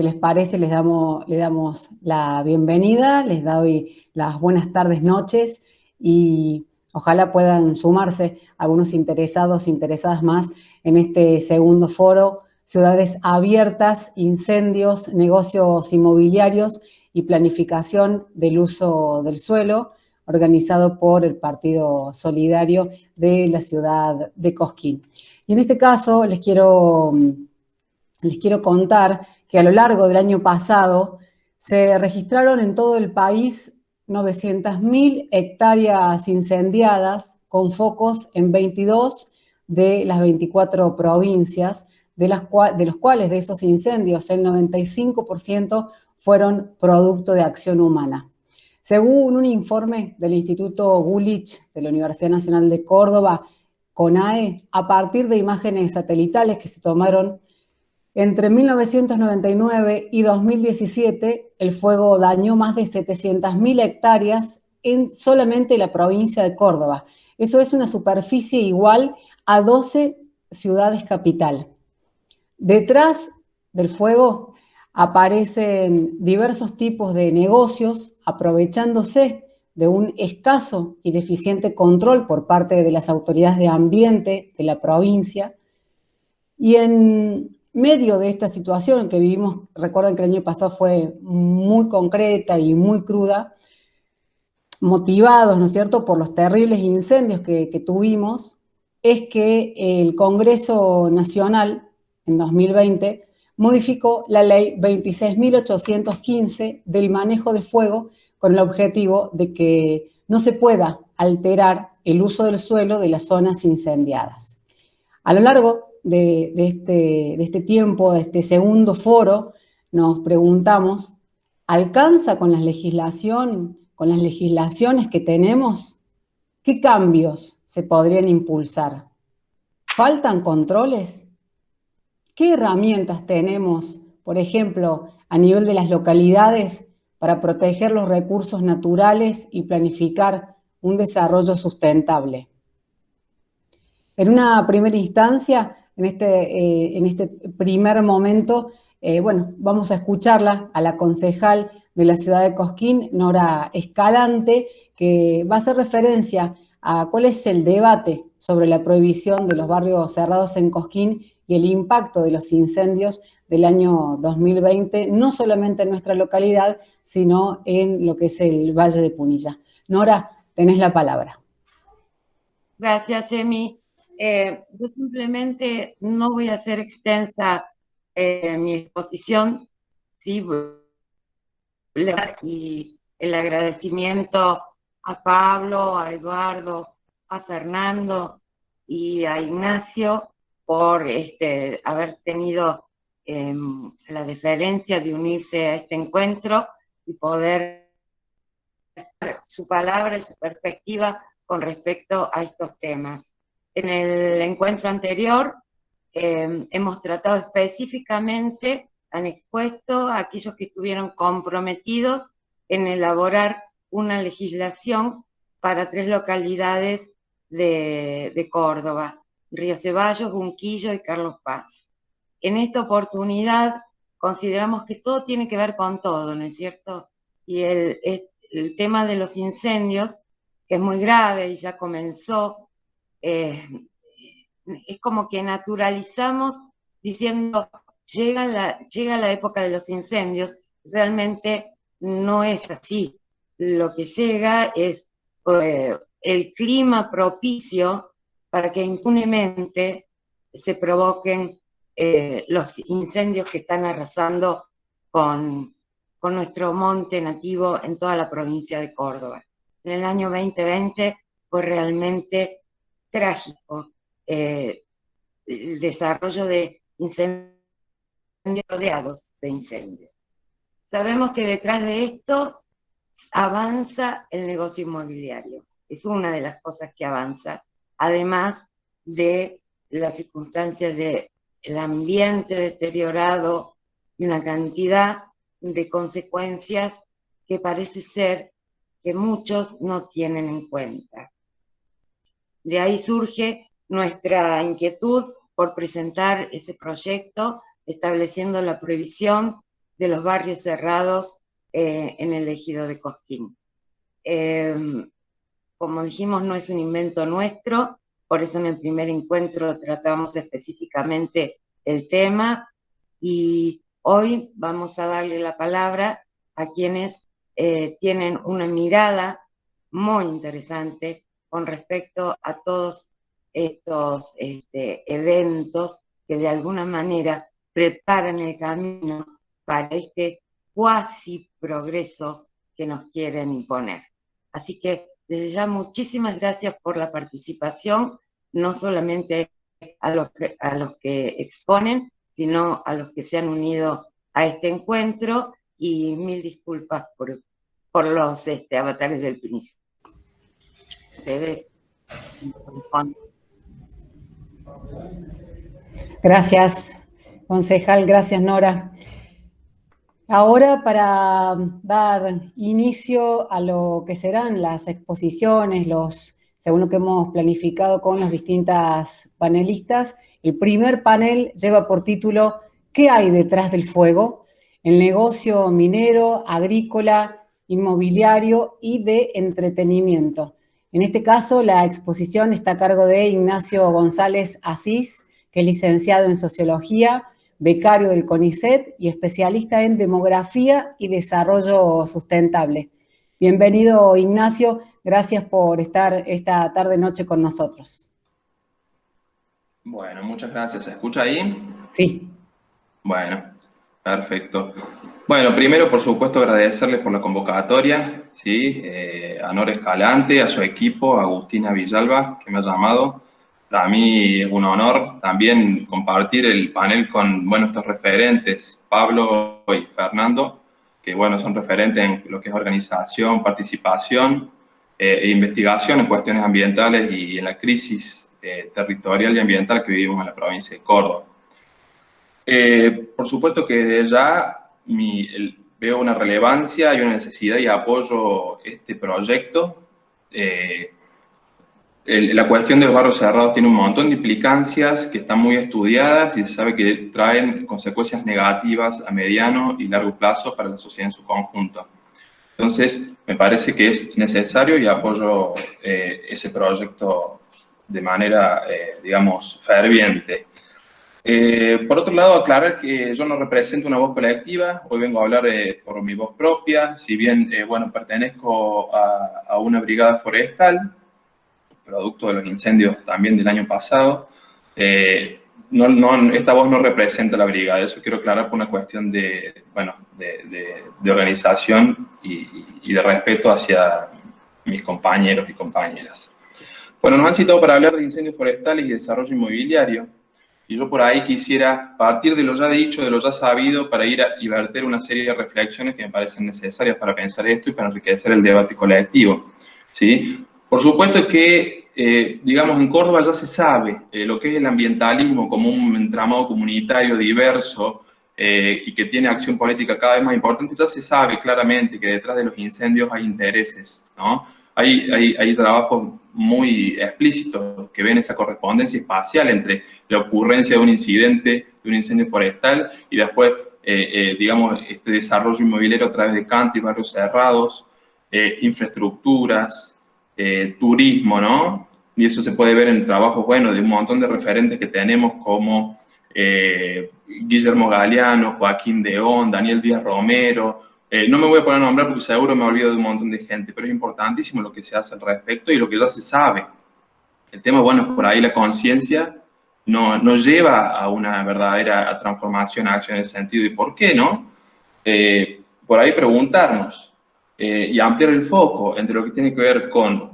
Si les parece, le damos la bienvenida, les doy las buenas tardes, noches, y ojalá puedan sumarse algunos interesados, interesadas más en este segundo foro, Ciudades Abiertas, Incendios, Negocios Inmobiliarios y Planificación del Uso del Suelo, organizado por el Partido Solidario de la ciudad de Cosquín. Y en este caso les quiero contar que a lo largo del año pasado se registraron en todo el país 900.000 hectáreas incendiadas con focos en 22 de las 24 provincias, de los cuales de esos incendios el 95% fueron producto de acción humana. Según un informe del Instituto Gulich de la Universidad Nacional de Córdoba, CONAE, a partir de imágenes satelitales que se tomaron entre 1999 y 2017, el fuego dañó más de 700.000 hectáreas en solamente la provincia de Córdoba. Eso es una superficie igual a 12 ciudades capital. Detrás del fuego aparecen diversos tipos de negocios aprovechándose de un escaso y deficiente control por parte de las autoridades de ambiente de la provincia. Y en medio de esta situación que vivimos, recuerden que el año pasado fue muy concreta y muy cruda, motivados, ¿no es cierto?, por los terribles incendios que tuvimos, es que el Congreso Nacional, en 2020, modificó la ley 26.815 del manejo de fuego con el objetivo de que no se pueda alterar el uso del suelo de las zonas incendiadas. A lo largo de este tiempo, de este segundo foro, nos preguntamos, ¿alcanza con la legislación, con las legislaciones que tenemos? ¿Qué cambios se podrían impulsar? ¿Faltan controles? ¿Qué herramientas tenemos, por ejemplo, a nivel de las localidades para proteger los recursos naturales y planificar un desarrollo sustentable? En una primera instancia, en este primer momento, bueno, vamos a escucharla a la concejal de la ciudad de Cosquín, Nora Escalante, que va a hacer referencia a cuál es el debate sobre la prohibición de los barrios cerrados en Cosquín y el impacto de los incendios del año 2020, no solamente en nuestra localidad, sino en lo que es el Valle de Punilla. Nora, tenés la palabra. Gracias, Emi. Yo simplemente no voy a hacer extensa mi exposición, sí, y el agradecimiento a Pablo, a Eduardo, a Fernando y a Ignacio por haber tenido la deferencia de unirse a este encuentro y poder dar su palabra y su perspectiva con respecto a estos temas. En el encuentro anterior hemos tratado específicamente, han expuesto a aquellos que estuvieron comprometidos en elaborar una legislación para 3 localidades de Córdoba, Río Ceballos, Unquillo y Carlos Paz. En esta oportunidad consideramos que todo tiene que ver con todo, ¿no es cierto? Y el tema de los incendios, que es muy grave y ya comenzó, es como que naturalizamos diciendo, llega la época de los incendios, realmente no es así. Lo que llega es el clima propicio para que impunemente se provoquen los incendios que están arrasando con nuestro monte nativo en toda la provincia de Córdoba. En el año 2020 fue realmente trágico el desarrollo de incendios rodeados de incendios. Sabemos que detrás de esto avanza el negocio inmobiliario, es una de las cosas que avanza, además de las circunstancias del ambiente deteriorado y una cantidad de consecuencias que parece ser que muchos no tienen en cuenta. De ahí surge nuestra inquietud por presentar ese proyecto estableciendo la prohibición de los barrios cerrados en el ejido de Cosquín. Como dijimos, no es un invento nuestro, por eso en el primer encuentro tratamos específicamente el tema, y hoy vamos a darle la palabra a quienes tienen una mirada muy interesante con respecto a todos estos eventos que de alguna manera preparan el camino para este cuasi progreso que nos quieren imponer. Así que desde ya muchísimas gracias por la participación, no solamente a los que exponen, sino a los que se han unido a este encuentro, y mil disculpas por los avatares del príncipe. Ustedes. Gracias, concejal, gracias, Nora. Ahora, para dar inicio a lo que serán las exposiciones, según lo que hemos planificado con los distintas panelistas, el primer panel lleva por título ¿Qué hay detrás del fuego? El negocio minero, agrícola, inmobiliario y de entretenimiento. En este caso, la exposición está a cargo de Ignacio González Asís, que es licenciado en Sociología, becario del CONICET y especialista en demografía y desarrollo sustentable. Bienvenido, Ignacio. Gracias por estar esta tarde-noche con nosotros. Bueno, muchas gracias. ¿Se escucha ahí? Sí. Bueno, perfecto. Bueno, primero, por supuesto, agradecerles por la convocatoria, ¿sí? A Nora Escalante, a su equipo, a Agustina Villalba, que me ha llamado. Para mí es un honor también compartir el panel con, bueno, estos referentes, Pablo y Fernando, que, bueno, son referentes en lo que es organización, participación e investigación en cuestiones ambientales y en la crisis territorial y ambiental que vivimos en la provincia de Córdoba. Por supuesto que desde ya veo una relevancia y una necesidad y apoyo este proyecto. La cuestión de los barrios cerrados tiene un montón de implicancias que están muy estudiadas y se sabe que traen consecuencias negativas a mediano y largo plazo para la sociedad en su conjunto. Entonces, me parece que es necesario y apoyo ese proyecto de manera, digamos, ferviente. Por otro lado, aclarar que yo no represento una voz colectiva, hoy vengo a hablar por mi voz propia, si bien, bueno, pertenezco a una brigada forestal, producto de los incendios también del año pasado. Esta voz no representa la brigada, eso quiero aclarar por una cuestión de, bueno, de organización y de respeto hacia mis compañeros y compañeras. Bueno, nos han citado para hablar de incendios forestales y desarrollo inmobiliario, y yo por ahí quisiera partir de lo ya dicho, de lo ya sabido, para ir y verter una serie de reflexiones que me parecen necesarias para pensar esto y para enriquecer el debate colectivo, ¿sí? Por supuesto que, digamos, en Córdoba ya se sabe lo que es el ambientalismo como un entramado comunitario diverso y que tiene acción política cada vez más importante. Ya se sabe claramente que detrás de los incendios hay intereses, ¿no? Hay trabajos muy explícitos que ven esa correspondencia espacial entre la ocurrencia de un incidente, de un incendio forestal, y después, digamos, este desarrollo inmobiliario a través de country, barrios cerrados, infraestructuras, turismo, ¿no? Y eso se puede ver en trabajos, bueno, de un montón de referentes que tenemos como Guillermo Galeano, Joaquín Deón, Daniel Díaz Romero. No me voy a poner a nombrar porque seguro me olvido de un montón de gente, pero es importantísimo lo que se hace al respecto y lo que ya se sabe. El tema, bueno, por ahí la conciencia no lleva a una verdadera transformación, acción en ese sentido. ¿Y por qué no? Por ahí preguntarnos y ampliar el foco entre lo que tiene que ver con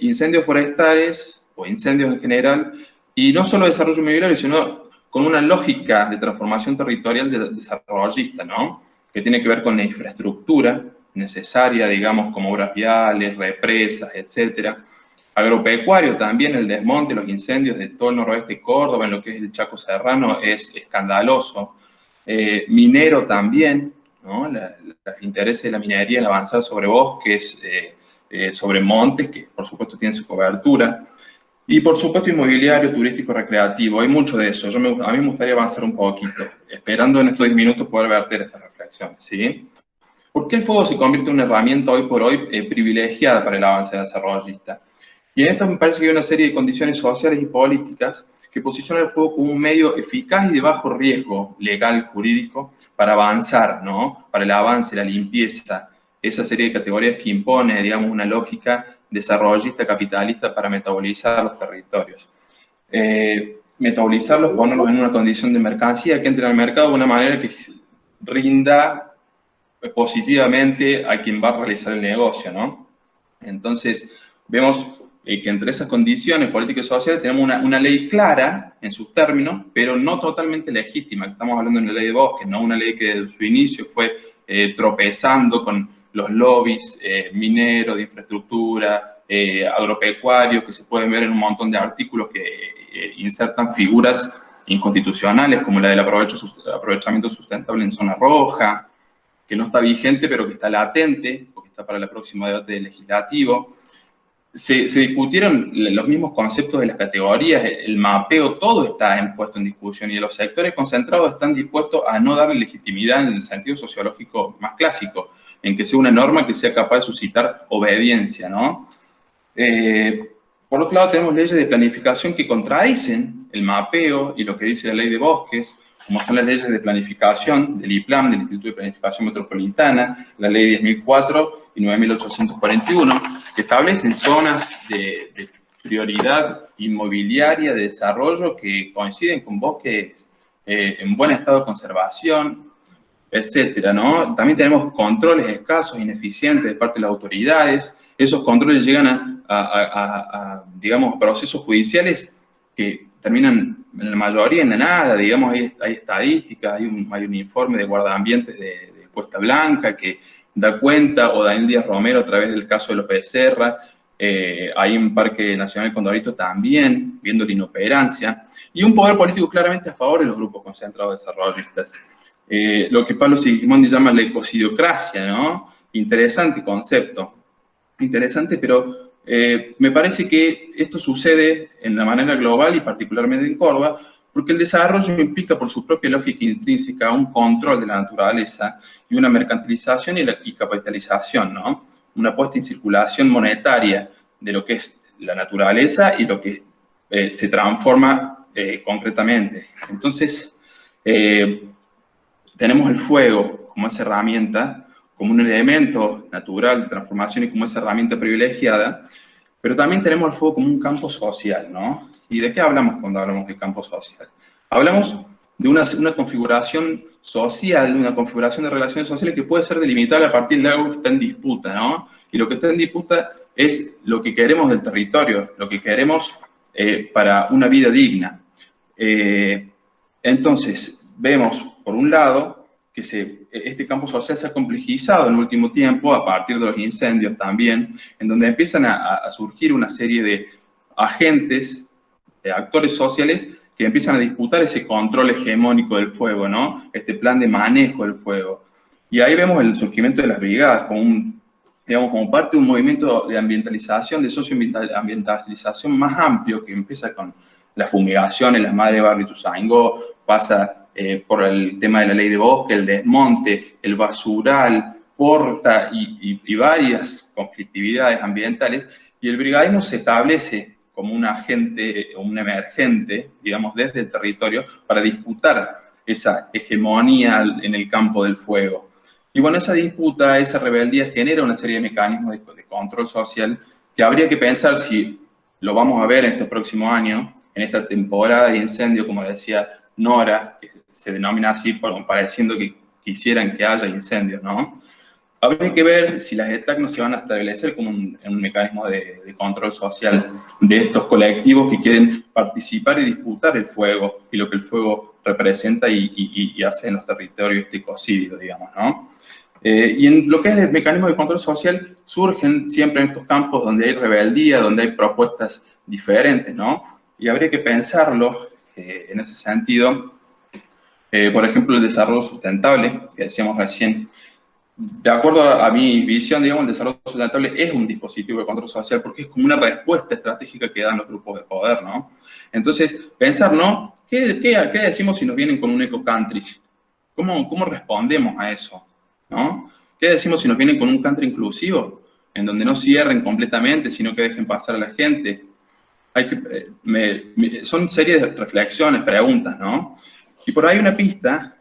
incendios forestales o incendios en general, y no solo desarrollo inmobiliario, sino con una lógica de transformación territorial desarrollista, ¿no? Que tiene que ver con la infraestructura necesaria, digamos, como obras viales, represas, etcétera. Agropecuario también, el desmonte, los incendios de todo el noroeste de Córdoba, en lo que es el Chaco Serrano, es escandaloso. Minero también, ¿no? Los intereses de la minería en avanzar sobre bosques, sobre montes, que por supuesto tienen su cobertura. Y por supuesto inmobiliario, turístico, recreativo, hay mucho de eso. A mí me gustaría avanzar un poquito, esperando en estos 10 minutos poder verter estas reflexiones. protecciones, ¿sí? ¿Por qué el fuego se convierte en una herramienta hoy por hoy privilegiada para el avance desarrollista? Y en esto me parece que hay una serie de condiciones sociales y políticas que posicionan el fuego como un medio eficaz y de bajo riesgo legal, jurídico, para avanzar, ¿no? Para el avance, la limpieza, esa serie de categorías que impone, digamos, una lógica desarrollista, capitalista para metabolizar los territorios. Metabolizarlos, ponerlos en una condición de mercancía que entre al mercado de una manera que rinda positivamente a quien va a realizar el negocio, ¿no? Entonces, vemos que entre esas condiciones políticas y sociales tenemos una ley clara en sus términos, pero no totalmente legítima. Estamos hablando de la ley de bosques, no una ley que desde su inicio fue tropezando con los lobbies mineros, de infraestructura, agropecuarios, que se pueden ver en un montón de artículos que insertan figuras inconstitucionales, como la del aprovechamiento sustentable en zona roja, que no está vigente, pero que está latente, porque está para el próximo debate legislativo. Se discutieron los mismos conceptos de las categorías, el mapeo, todo está puesto en discusión, y los sectores concentrados están dispuestos a no darle legitimidad en el sentido sociológico más clásico, en que sea una norma que sea capaz de suscitar obediencia, ¿no? Por otro lado, tenemos leyes de planificación que contradicen el mapeo y lo que dice la ley de bosques, como son las leyes de planificación del IPLAM, del Instituto de Planificación Metropolitana, la ley 10.004 y 9.841, que establecen zonas de prioridad inmobiliaria de desarrollo que coinciden con bosques en buen estado de conservación, etcétera, ¿no? También tenemos controles escasos, ineficientes de parte de las autoridades. Esos controles llegan digamos, procesos judiciales que terminan en la mayoría en la nada. Digamos, hay estadísticas, hay un informe de guardaambientes de Cuesta Blanca que da cuenta, o Daniel Díaz Romero a través del caso de López de Serra. Hay un Parque Nacional Condorito también, viendo la inoperancia, y un poder político claramente a favor de los grupos concentrados desarrollistas. Lo que Pablo Sigismondi llama la ecocidiocracia, ¿no? Interesante concepto. Interesante, pero me parece que esto sucede en la manera global y particularmente en Córdoba, porque el desarrollo implica por su propia lógica intrínseca un control de la naturaleza y una mercantilización y capitalización, ¿no? Una puesta en circulación monetaria de lo que es la naturaleza y lo que se transforma concretamente. Entonces, tenemos el fuego como esa herramienta, como un elemento natural de transformación y como esa herramienta privilegiada, pero también tenemos el fuego como un campo social, ¿no? ¿Y de qué hablamos cuando hablamos de campo social? Hablamos de una configuración social, una configuración de relaciones sociales que puede ser delimitada a partir de algo que está en disputa, ¿no? Y lo que está en disputa es lo que queremos del territorio, lo que queremos para una vida digna. Entonces, vemos, por un lado, que este campo social se ha complejizado en el último tiempo a partir de los incendios también, en donde empiezan a surgir una serie de agentes, de actores sociales que empiezan a disputar ese control hegemónico del fuego, ¿no? Este plan de manejo del fuego. Y ahí vemos el surgimiento de las brigadas como parte de un movimiento de ambientalización, de socioambientalización más amplio, que empieza con las fumigaciones, las madres de Barrio Ituzaingó, pasa por el tema de la ley de bosque, el desmonte, el basural, Porta y varias conflictividades ambientales, y el brigadismo se establece como un agente, un emergente, digamos, desde el territorio, para disputar esa hegemonía en el campo del fuego. Y bueno, esa disputa, esa rebeldía genera una serie de mecanismos de control social que habría que pensar si lo vamos a ver en este próximo año, en esta temporada de incendio, como decía Nora, que se denomina así pareciendo que quisieran que haya incendios, ¿no? Habría que ver si las ETAC no se van a establecer como un mecanismo de control social de estos colectivos que quieren participar y disputar el fuego y lo que el fuego representa y hace en los territorios este ecocidio, digamos, ¿no? Y en lo que es el mecanismo de control social, surgen siempre en estos campos donde hay rebeldía, donde hay propuestas diferentes, ¿no? Y habría que pensarlo en ese sentido. Por ejemplo, el desarrollo sustentable, que decíamos recién. De acuerdo a mi visión, digamos, el desarrollo sustentable es un dispositivo de control social porque es como una respuesta estratégica que dan los grupos de poder, ¿no? Entonces, pensar, ¿no? ¿Qué decimos si nos vienen con un eco-country? ¿Cómo respondemos a eso? ¿no? ¿Qué decimos si nos vienen con un country inclusivo? En donde no cierren completamente, sino que dejen pasar a la gente. Hay que, son series de reflexiones, preguntas, ¿no? Y por ahí una pista,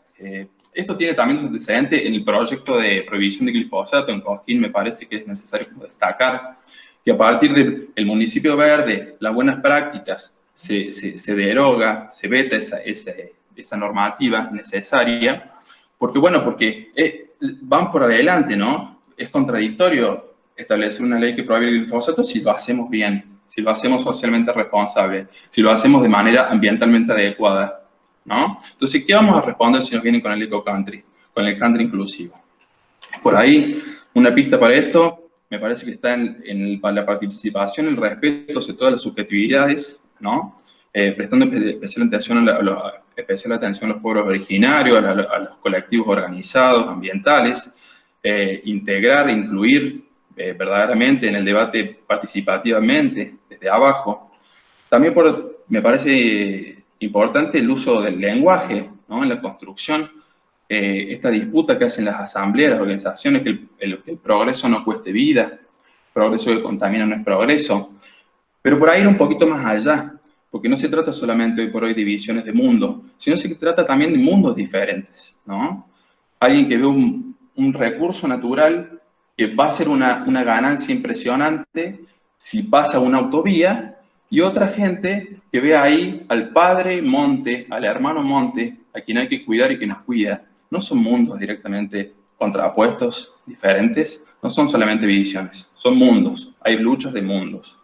esto tiene también un antecedente en el proyecto de prohibición de glifosato en Cosquín, me parece que es necesario destacar que a partir del municipio verde, las buenas prácticas, se deroga, se veta esa normativa necesaria, porque bueno, porque van por adelante, ¿no? Es contradictorio establecer una ley que prohíbe el glifosato si lo hacemos bien, si lo hacemos socialmente responsable, si lo hacemos de manera ambientalmente adecuada, ¿no? Entonces, ¿qué vamos a responder si nos vienen con el eco-country, con el country inclusivo? Por ahí, una pista para esto, me parece que está en la participación, el respeto hacia todas las subjetividades, ¿no? Prestando especial atención a los pueblos originarios, a los colectivos organizados, ambientales, integrar, incluir verdaderamente en el debate participativamente, desde abajo. También me parece importante el uso del lenguaje, ¿no? En la construcción, esta disputa que hacen las asambleas, las organizaciones, que el progreso no cueste vida, progreso que contamina no es progreso, pero por ahí ir un poquito más allá, porque no se trata solamente hoy por hoy de divisiones de mundo, sino se trata también de mundos diferentes, ¿no? Alguien que ve un recurso natural que va a ser una ganancia impresionante si pasa una autovía, y otra gente que ve ahí al padre monte, al hermano monte, a quien hay que cuidar y que nos cuida. No son mundos directamente contrapuestos, diferentes, no son solamente divisiones, son mundos, hay luchas de mundos.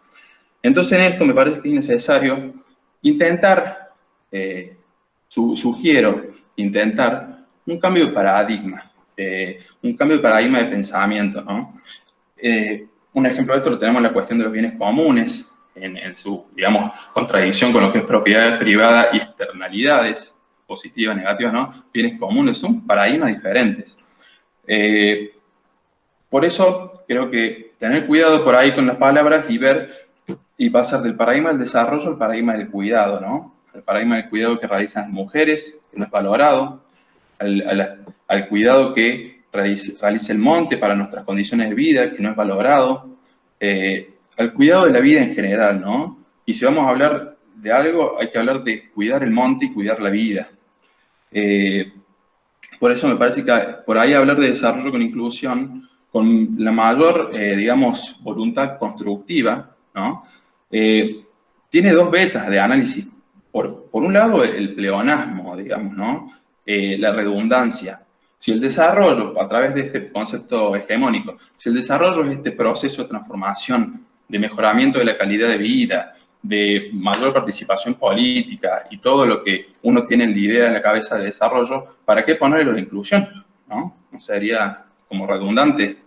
Entonces en esto me parece que es necesario intentar, sugiero, intentar un cambio de paradigma, de pensamiento, ¿no? Un ejemplo de esto lo tenemos en la cuestión de los bienes comunes, en su, digamos, contradicción con lo que es propiedad privada y externalidades, positivas, negativas, ¿no? Bienes comunes son paradigmas diferentes. Por eso creo que tener cuidado por ahí con las palabras y ver y pasar del paradigma del desarrollo al paradigma del cuidado, ¿no? El paradigma del cuidado que realizan las mujeres, que no es valorado, al cuidado que realiza el monte para nuestras condiciones de vida, que no es valorado, al cuidado de la vida en general, ¿no? Y si vamos a hablar de algo, hay que hablar de cuidar el monte y cuidar la vida. Por eso me parece que por ahí hablar de desarrollo con inclusión, con la mayor, digamos, voluntad constructiva, ¿no? Tiene dos vetas de análisis. Por un lado, el pleonasmo, digamos, ¿no? La redundancia. Si el desarrollo, a través de este concepto hegemónico, si el desarrollo es este proceso de transformación, de mejoramiento de la calidad de vida, de mayor participación política y todo lo que uno tiene en la idea en la cabeza de desarrollo, ¿para qué ponerle lo de inclusión? ¿No? No sería como redundante.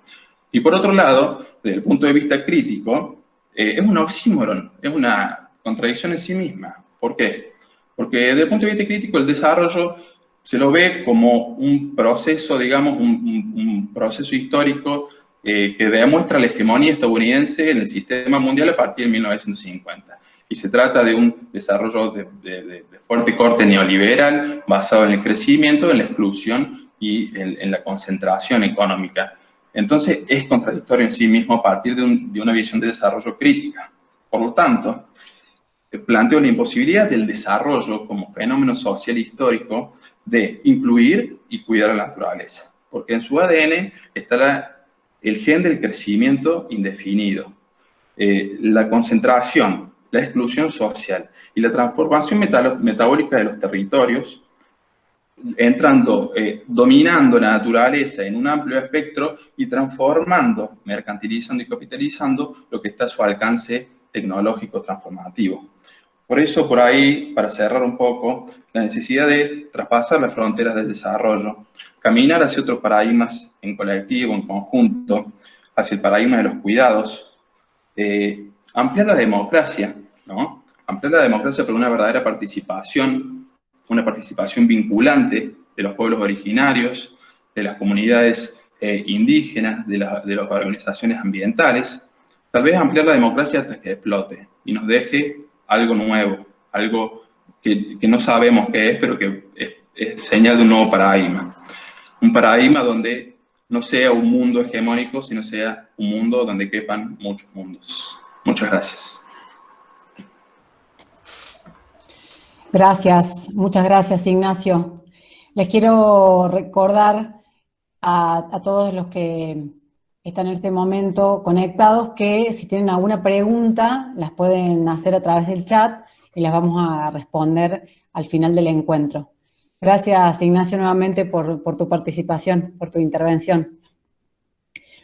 Y por otro lado, desde el punto de vista crítico, es un oxímoron, es una contradicción en sí misma. ¿Por qué? Porque desde el punto de vista crítico el desarrollo se lo ve como un proceso, digamos, un proceso histórico que demuestra la hegemonía estadounidense en el sistema mundial a partir de 1950. Y se trata de un desarrollo de fuerte corte neoliberal basado en el crecimiento, en la exclusión y en la concentración económica. Entonces, es contradictorio en sí mismo a partir de una visión de desarrollo crítica. Por lo tanto, planteo la imposibilidad del desarrollo como fenómeno social histórico de incluir y cuidar a la naturaleza, porque en su ADN está el gen del crecimiento indefinido, la concentración, la exclusión social y la transformación metabólica de los territorios, entrando, dominando la naturaleza en un amplio espectro y transformando, mercantilizando y capitalizando lo que está a su alcance tecnológico transformativo. Por eso, por ahí, para cerrar un poco, la necesidad de traspasar las fronteras del desarrollo, caminar hacia otros paradigmas en colectivo, en conjunto, hacia el paradigma de los cuidados, ampliar la democracia, ¿no? Ampliar la democracia por una verdadera participación, una participación vinculante de los pueblos originarios, de las comunidades indígenas, de las organizaciones ambientales. Tal vez ampliar la democracia hasta que explote y nos deje algo nuevo, algo que no sabemos qué es, pero que es señal de un nuevo paradigma. Un paradigma donde no sea un mundo hegemónico, sino sea un mundo donde quepan muchos mundos. Muchas gracias. Gracias, muchas gracias, Ignacio. Les quiero recordar a todos los que están en este momento conectados que si tienen alguna pregunta las pueden hacer a través del chat y las vamos a responder al final del encuentro. Gracias, Ignacio, nuevamente por tu participación, por tu intervención.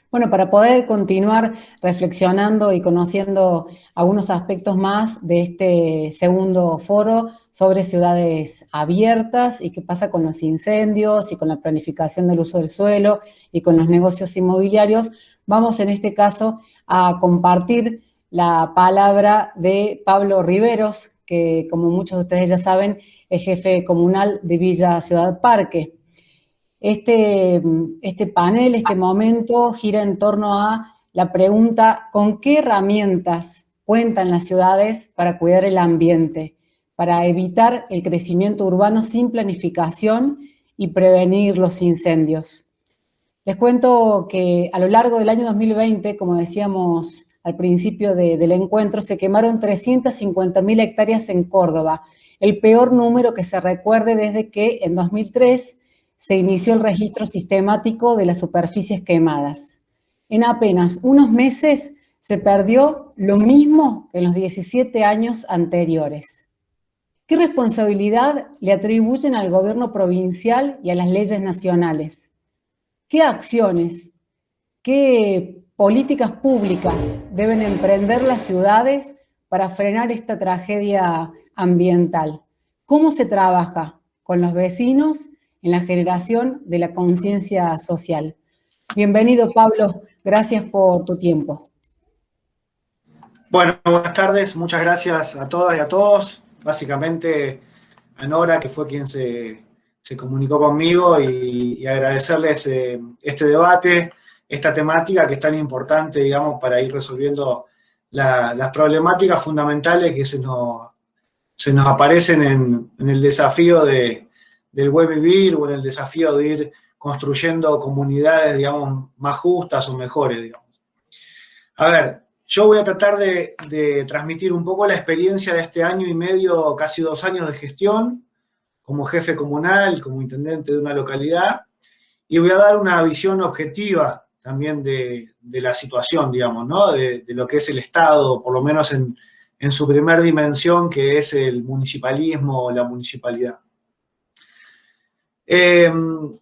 Bueno, para poder continuar reflexionando y conociendo algunos aspectos más de este segundo foro sobre ciudades abiertas y qué pasa con los incendios y con la planificación del uso del suelo y con los negocios inmobiliarios, vamos en este caso a compartir la palabra de Pablo Riveros, que como muchos de ustedes ya saben, es jefe comunal de Villa Ciudad Parque. Este panel, este momento, gira en torno a la pregunta: ¿con qué herramientas cuentan las ciudades para cuidar el ambiente, para evitar el crecimiento urbano sin planificación y prevenir los incendios? Les cuento que a lo largo del año 2020, como decíamos al principio del encuentro, se quemaron 350.000 hectáreas en Córdoba, el peor número que se recuerde desde que en 2003 se inició el registro sistemático de las superficies quemadas. En apenas unos meses se perdió lo mismo que en los 17 años anteriores. ¿Qué responsabilidad le atribuyen al gobierno provincial y a las leyes nacionales? ¿Qué acciones, qué políticas públicas deben emprender las ciudades para frenar esta tragedia ambiental? ¿Cómo se trabaja con los vecinos en la generación de la conciencia social? Bienvenido, Pablo. Gracias por tu tiempo. Bueno, buenas tardes. Muchas gracias a todas y a todos. Básicamente a Nora, que fue quien se comunicó conmigo, y agradecerles este debate, esta temática que es tan importante, digamos, para ir resolviendo las problemáticas fundamentales que se nos aparecen en el desafío del buen vivir, o en el desafío de ir construyendo comunidades, digamos, más justas o mejores, digamos. A ver, yo voy a tratar de transmitir un poco la experiencia de este año y medio, casi 2 años de gestión, como jefe comunal, como intendente de una localidad, y voy a dar una visión objetiva también de la situación, digamos, ¿no? De lo que es el Estado, por lo menos en su primer dimensión, que es el municipalismo o la municipalidad.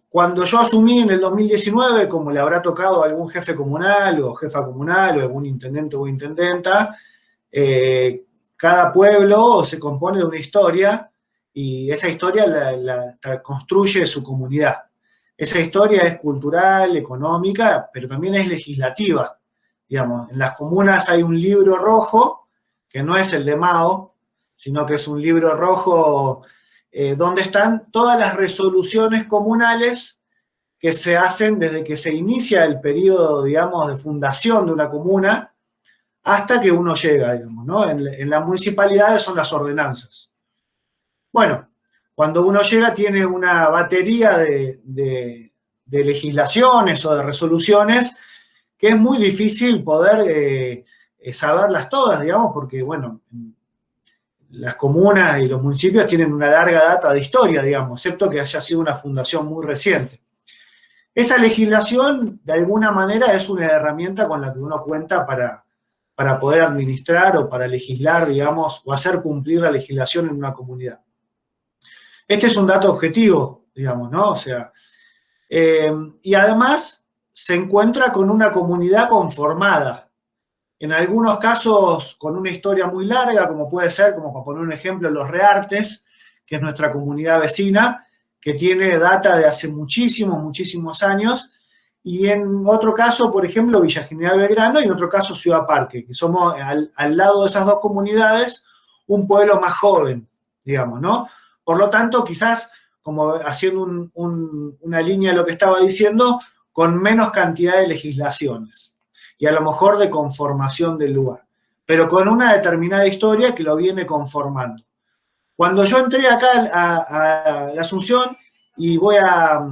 Cuando yo asumí en el 2019, como le habrá tocado a algún jefe comunal o jefa comunal o algún intendente o intendenta, cada pueblo se compone de una historia, y esa historia la construye su comunidad. Esa historia es cultural, económica, pero también es legislativa. Digamos, en las comunas hay un libro rojo, que no es el de Mao, sino que es un libro rojo donde están todas las resoluciones comunales que se hacen desde que se inicia el periodo, digamos, de fundación de una comuna hasta que uno llega, digamos, ¿no? En las municipalidades son las ordenanzas. Bueno, cuando uno llega tiene una batería de legislaciones o de resoluciones que es muy difícil poder saberlas todas, digamos, porque, bueno, las comunas y los municipios tienen una larga data de historia, digamos, excepto que haya sido una fundación muy reciente. Esa legislación, de alguna manera, es una herramienta con la que uno cuenta para poder administrar o para legislar, digamos, o hacer cumplir la legislación en una comunidad. Este es un dato objetivo, digamos, ¿no? O sea, y además se encuentra con una comunidad conformada. En algunos casos con una historia muy larga, como puede ser, como para poner un ejemplo, Los Reartes, que es nuestra comunidad vecina, que tiene data de hace muchísimos años, y en otro caso, por ejemplo, Villa General Belgrano, y en otro caso Ciudad Parque, que somos al lado de esas dos comunidades un pueblo más joven, digamos, ¿no? Por lo tanto, quizás, como haciendo una línea de lo que estaba diciendo, con menos cantidad de legislaciones y a lo mejor de conformación del lugar, pero con una determinada historia que lo viene conformando. Cuando yo entré acá a la Asunción, y voy a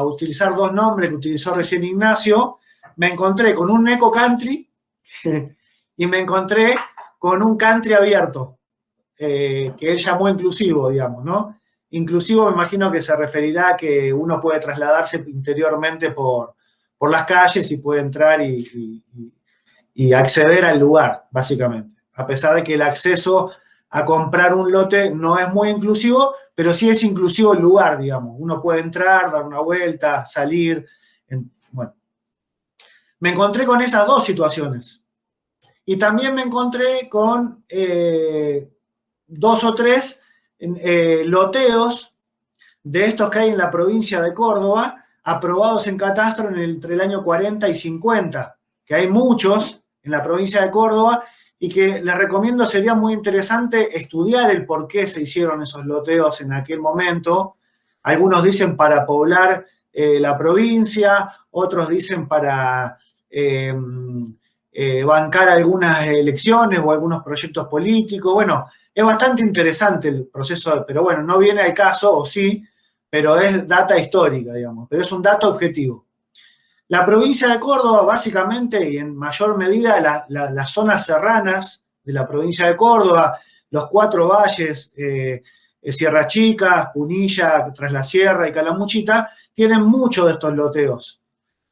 utilizar dos nombres que utilizó recién Ignacio. Me encontré con un eco country y me encontré con un country abierto, que él llamó inclusivo, digamos, ¿no? Inclusivo me imagino que se referirá a que uno puede trasladarse interiormente por las calles y puede entrar y acceder al lugar, básicamente. A pesar de que el acceso a comprar un lote no es muy inclusivo, pero sí es inclusivo el lugar, digamos. Uno puede entrar, dar una vuelta, salir. Bueno, me encontré con esas dos situaciones. Y también me encontré con dos o tres loteos de estos que hay en la provincia de Córdoba, aprobados en catastro entre el año 40 y 50, que hay muchos en la provincia de Córdoba, y que les recomiendo, sería muy interesante estudiar el por qué se hicieron esos loteos en aquel momento. Algunos dicen para poblar la provincia, otros dicen para bancar algunas elecciones o algunos proyectos políticos. Bueno, es bastante interesante el proceso, pero bueno, no viene al caso, o sí, pero es data histórica, digamos, pero es un dato objetivo. La provincia de Córdoba, básicamente, y en mayor medida las zonas serranas de la provincia de Córdoba, los cuatro valles, Sierra Chica, Punilla, Tras la Sierra y Calamuchita, tienen muchos de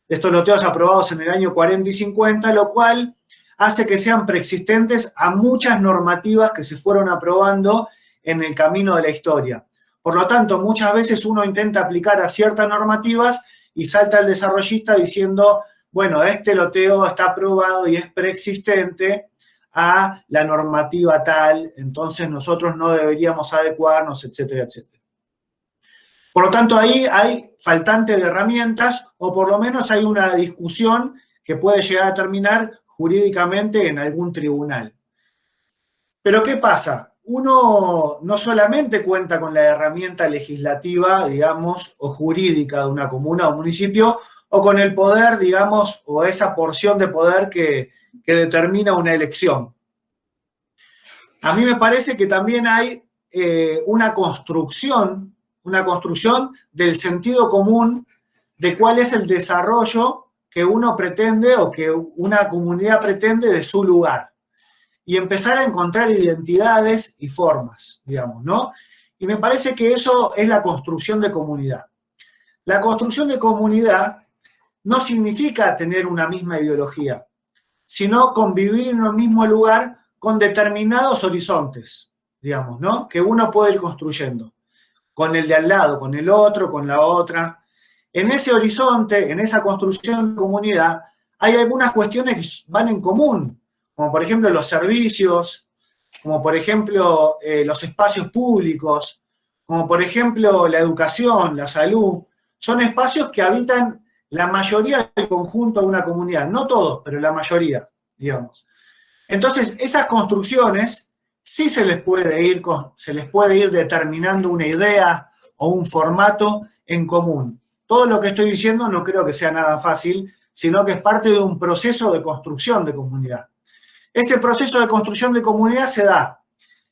estos loteos aprobados en el año 40 y 50, lo cual hace que sean preexistentes a muchas normativas que se fueron aprobando en el camino de la historia. Por lo tanto, muchas veces uno intenta aplicar a ciertas normativas y salta el desarrollista diciendo, bueno, este loteo está aprobado y es preexistente a la normativa tal, entonces nosotros no deberíamos adecuarnos, etcétera, etcétera. Por lo tanto, ahí hay faltante de herramientas, o por lo menos hay una discusión que puede llegar a terminar jurídicamente en algún tribunal. Pero ¿qué pasa? Uno no solamente cuenta con la herramienta legislativa, digamos, o jurídica de una comuna o municipio, o con el poder, digamos, o esa porción de poder que determina una elección. A mí me parece que también hay una construcción del sentido común de cuál es el desarrollo que uno pretende o que una comunidad pretende de su lugar. Y empezar a encontrar identidades y formas, digamos, ¿no? Y me parece que eso es la construcción de comunidad. La construcción de comunidad no significa tener una misma ideología, sino convivir en un mismo lugar con determinados horizontes, digamos, ¿no? Que uno puede ir construyendo, con el de al lado, con el otro, con la otra. En ese horizonte, en esa construcción de comunidad, hay algunas cuestiones que van en común, como por ejemplo los servicios, como por ejemplo los espacios públicos, como por ejemplo la educación, la salud. Son espacios que habitan la mayoría del conjunto de una comunidad, no todos, pero la mayoría, digamos. Entonces, esas construcciones sí se les puede ir determinando una idea o un formato en común. Todo lo que estoy diciendo no creo que sea nada fácil, sino que es parte de un proceso de construcción de comunidad. Ese proceso de construcción de comunidad se da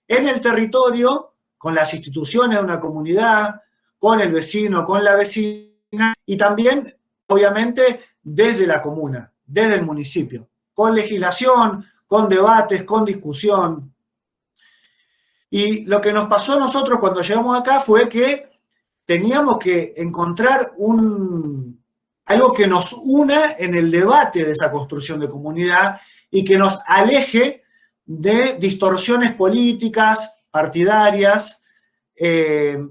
en el territorio, con las instituciones de una comunidad, con el vecino, con la vecina, y también, obviamente, desde la comuna, desde el municipio, con legislación, con debates, con discusión. Y lo que nos pasó a nosotros cuando llegamos acá fue que teníamos que encontrar algo que nos una en el debate de esa construcción de comunidad y que nos aleje de distorsiones políticas, partidarias,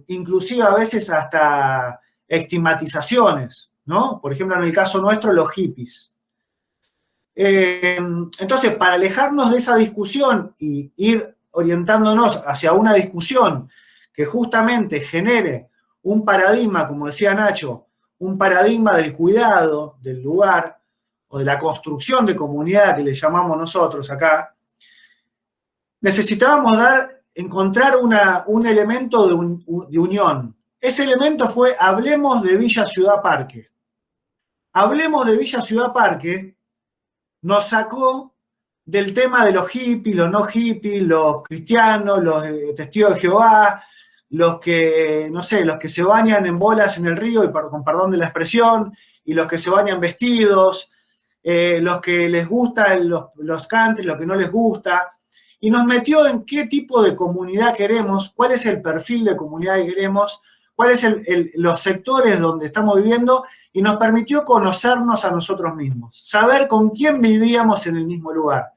inclusive a veces hasta estigmatizaciones, ¿no? Por ejemplo, en el caso nuestro, los hippies. Entonces, para alejarnos de esa discusión y ir orientándonos hacia una discusión que justamente genere un paradigma, como decía Nacho, un paradigma del cuidado del lugar o de la construcción de comunidad que le llamamos nosotros acá, necesitábamos encontrar un elemento de unión. Ese elemento fue Hablemos de Villa Ciudad Parque. Hablemos de Villa Ciudad Parque nos sacó del tema de los hippies, los no hippies, los cristianos, los testigos de Jehová, los que, no sé, los que se bañan en bolas en el río, y con perdón de la expresión, y los que se bañan vestidos, los que les gustan los country, los que no les gusta, y nos metió en qué tipo de comunidad queremos, cuál es el perfil de comunidad que queremos, cuáles son los sectores donde estamos viviendo, y nos permitió conocernos a nosotros mismos, saber con quién vivíamos en el mismo lugar,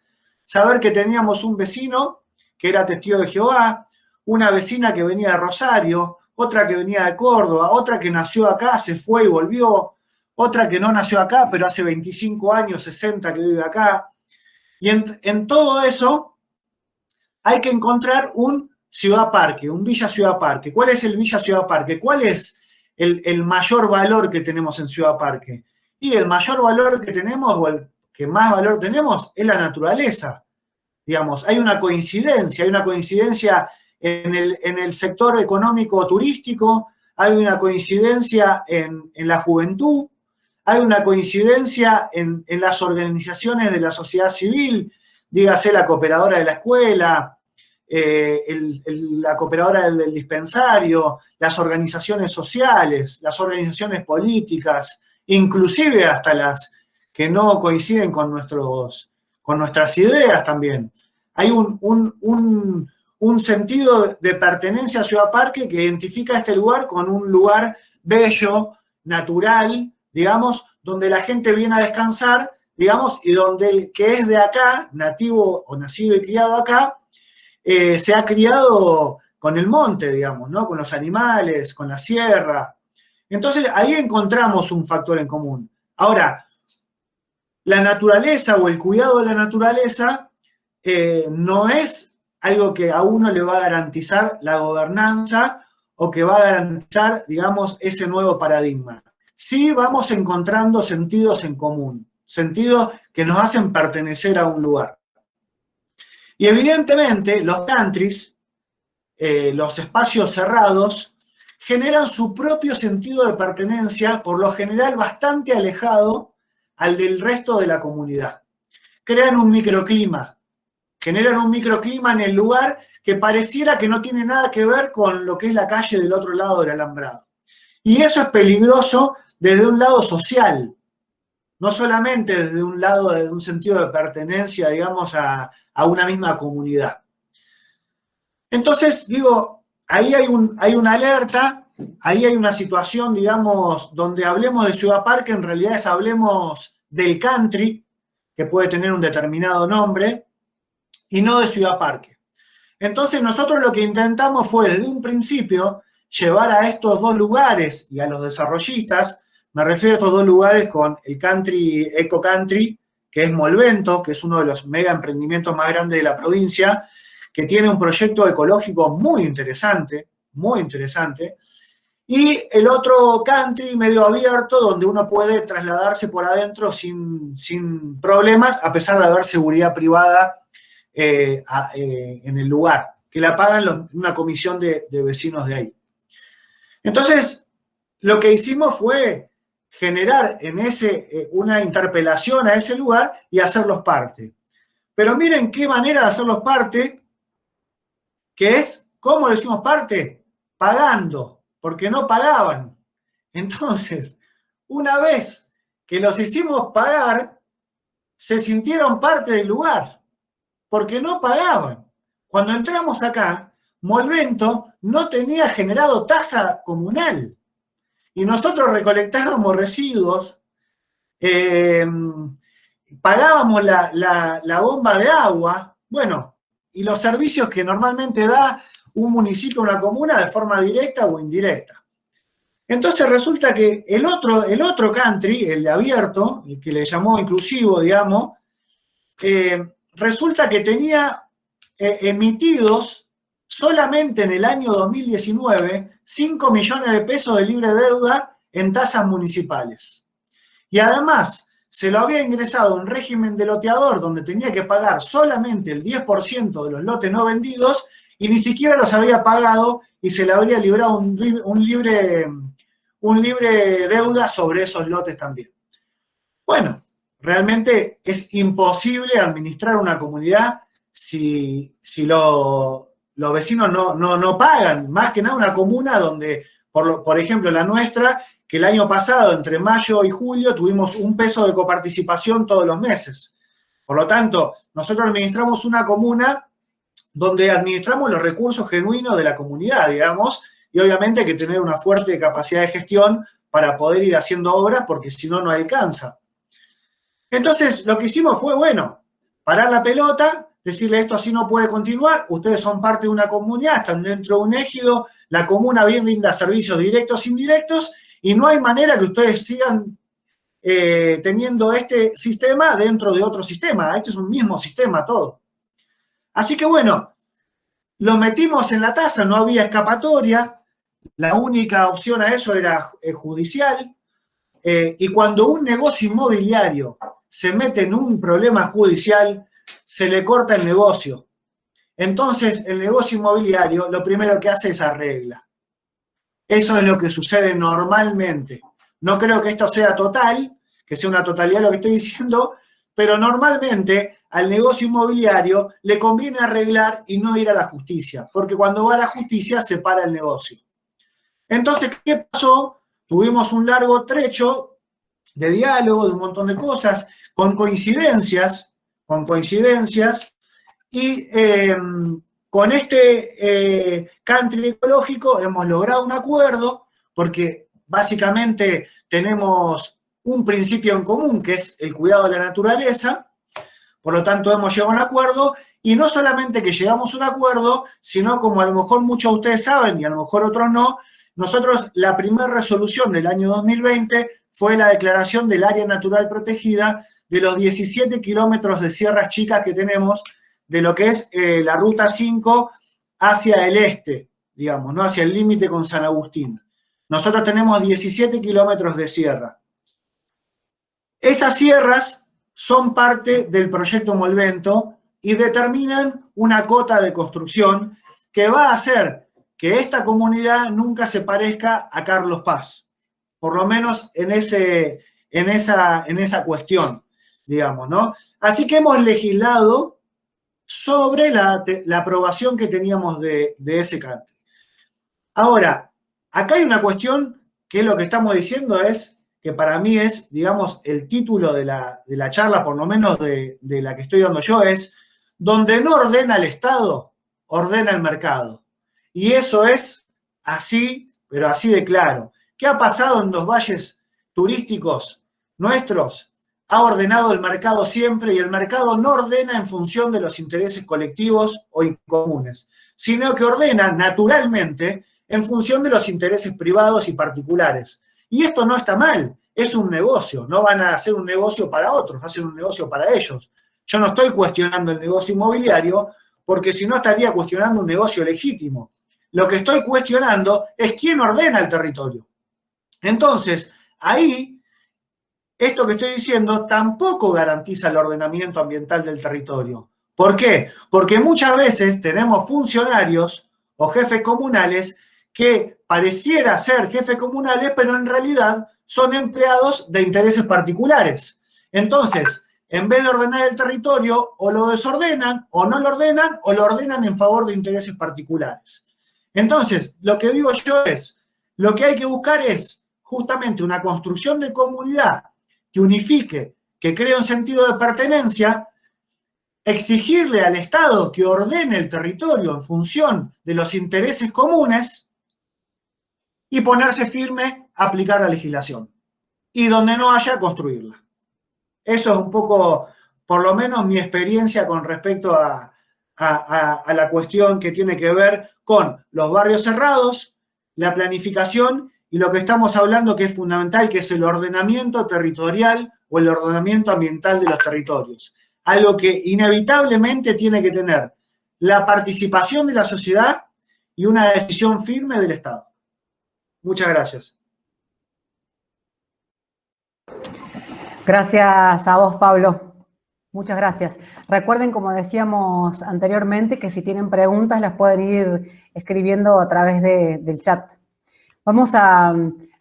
saber que teníamos un vecino que era testigo de Jehová, una vecina que venía de Rosario, otra que venía de Córdoba, otra que nació acá, se fue y volvió, otra que no nació acá, pero hace 25 años, 60 que vive acá. Y en todo eso hay que encontrar un ciudad parque, un Villa Ciudad Parque. ¿Cuál es el Villa Ciudad Parque? ¿Cuál es el mayor valor que tenemos en Ciudad Parque? Y el mayor valor que tenemos, o el que más valor tenemos, es la naturaleza. Digamos, hay una coincidencia en el sector económico turístico, hay una coincidencia en la juventud, hay una coincidencia en las organizaciones de la sociedad civil, dígase la cooperadora de la escuela, la cooperadora del dispensario, las organizaciones sociales, las organizaciones políticas, inclusive hasta las que no coinciden con nuestras ideas también. Hay un sentido de pertenencia a Ciudad Parque que identifica este lugar con un lugar bello, natural, digamos, donde la gente viene a descansar, digamos, y donde el que es de acá, nativo o nacido y criado acá, se ha criado con el monte, digamos, ¿no? Con los animales, con la sierra. Entonces, ahí encontramos un factor en común. Ahora, la naturaleza o el cuidado de la naturaleza no es algo que a uno le va a garantizar la gobernanza o que va a garantizar, digamos, ese nuevo paradigma. Sí vamos encontrando sentidos en común, sentidos que nos hacen pertenecer a un lugar. Y evidentemente los countries, los espacios cerrados, generan su propio sentido de pertenencia, por lo general bastante alejado al del resto de la comunidad. Crean un microclima, generan un microclima en el lugar que pareciera que no tiene nada que ver con lo que es la calle del otro lado del alambrado. Y eso es peligroso desde un lado social, no solamente desde un lado de un sentido de pertenencia, digamos, a una misma comunidad. Entonces, digo, ahí hay una alerta, ahí hay una situación, digamos, donde hablemos de Ciudad Parque, en realidad hablemos del country, que puede tener un determinado nombre, y no de Ciudad Parque. Entonces, nosotros lo que intentamos fue, desde un principio, llevar a estos dos lugares y a los desarrollistas, me refiero a estos dos lugares con el country, eco country, que es Molvento, que es uno de los mega emprendimientos más grandes de la provincia, que tiene un proyecto ecológico muy interesante, y el otro country medio abierto, donde uno puede trasladarse por adentro sin problemas, a pesar de haber seguridad privada en el lugar, que la pagan una comisión de vecinos de ahí. Entonces, lo que hicimos fue generar en una interpelación a ese lugar y hacerlos parte. Pero miren qué manera de hacerlos parte, que es, ¿cómo lo hicimos parte? Pagando, porque no pagaban. Entonces, una vez que los hicimos pagar, se sintieron parte del lugar, porque no pagaban. Cuando entramos acá, Molvento no tenía generado tasa comunal. Y nosotros recolectábamos residuos, pagábamos la bomba de agua, bueno, y los servicios que normalmente da un municipio o una comuna de forma directa o indirecta. Entonces resulta que el otro country, el de abierto, el que le llamó inclusivo, digamos, resulta que tenía emitidos solamente en el año 2019 5 millones de pesos de libre deuda en tasas municipales. Y además se lo había ingresado un régimen de loteador donde tenía que pagar solamente el 10% de los lotes no vendidos y ni siquiera los había pagado y se le habría librado un libre deuda sobre esos lotes también. Bueno, realmente es imposible administrar una comunidad si lo los vecinos no pagan. Más que nada una comuna donde, por ejemplo, la nuestra, que el año pasado, entre mayo y julio, tuvimos $1 de coparticipación todos los meses. Por lo tanto, nosotros administramos una comuna donde administramos los recursos genuinos de la comunidad, digamos, y obviamente hay que tener una fuerte capacidad de gestión para poder ir haciendo obras, porque si no, no alcanza. Entonces, lo que hicimos fue, bueno, parar la pelota, decirle esto así no puede continuar, ustedes son parte de una comunidad, están dentro de un ejido, la comuna bien brinda servicios directos e indirectos, y no hay manera que ustedes sigan teniendo este sistema dentro de otro sistema. Este es un mismo sistema todo. Así que bueno, lo metimos en la tasa, no había escapatoria, la única opción a eso era judicial, y cuando un negocio inmobiliario se mete en un problema judicial, se le corta el negocio. Entonces, el negocio inmobiliario lo primero que hace es arregla. Eso es lo que sucede normalmente. No creo que esto sea total, que sea una totalidad lo que estoy diciendo, pero normalmente al negocio inmobiliario le conviene arreglar y no ir a la justicia, porque cuando va a la justicia se para el negocio. Entonces, ¿qué pasó? Tuvimos un largo trecho de diálogo, de un montón de cosas, con coincidencias, y con este country ecológico hemos logrado un acuerdo, porque básicamente tenemos un principio en común, que es el cuidado de la naturaleza. Por lo tanto, hemos llegado a un acuerdo, y no solamente que llegamos a un acuerdo, sino, como a lo mejor muchos de ustedes saben y a lo mejor otros no, nosotros la primera resolución del año 2020 fue la declaración del área natural protegida de los 17 kilómetros de sierras chicas que tenemos, de lo que es la Ruta 5 hacia el este, digamos, ¿no? Hacia el límite con San Agustín. Nosotros tenemos 17 kilómetros de sierra. Esas sierras son parte del proyecto Molvento y determinan una cota de construcción que va a hacer que esta comunidad nunca se parezca a Carlos Paz, por lo menos en esa cuestión, digamos, ¿no? Así que hemos legislado sobre la aprobación que teníamos de ese country. Ahora, acá hay una cuestión que lo que estamos diciendo es, que para mí es, digamos, el título de la charla, por lo menos de la que estoy dando yo, es: donde no ordena el Estado, ordena el mercado. Y eso es así, pero así de claro. ¿Qué ha pasado en los valles turísticos nuestros? Ha ordenado el mercado siempre, y el mercado no ordena en función de los intereses colectivos o comunes, sino que ordena naturalmente en función de los intereses privados y particulares. Y esto no está mal, es un negocio, no van a hacer un negocio para otros, hacen un negocio para ellos. Yo no estoy cuestionando el negocio inmobiliario, porque si no estaría cuestionando un negocio legítimo. Lo que estoy cuestionando es quién ordena el territorio. Entonces, ahí, esto que estoy diciendo tampoco garantiza el ordenamiento ambiental del territorio. ¿Por qué? Porque muchas veces tenemos funcionarios o jefes comunales que pareciera ser jefes comunales, pero en realidad son empleados de intereses particulares. Entonces, en vez de ordenar el territorio, o lo desordenan, o no lo ordenan en favor de intereses particulares. Entonces, lo que digo yo es, lo que hay que buscar es justamente una construcción de comunidad que unifique, que cree un sentido de pertenencia, exigirle al Estado que ordene el territorio en función de los intereses comunes y ponerse firme a aplicar la legislación. Y donde no haya, construirla. Eso es un poco, por lo menos, mi experiencia con respecto a la cuestión que tiene que ver con los barrios cerrados, la planificación y lo que estamos hablando que es fundamental, que es el ordenamiento territorial o el ordenamiento ambiental de los territorios. Algo que inevitablemente tiene que tener la participación de la sociedad y una decisión firme del Estado. Muchas gracias. Gracias a vos, Pablo. Muchas gracias. Recuerden, como decíamos anteriormente, que si tienen preguntas las pueden ir escribiendo a través del chat. Vamos a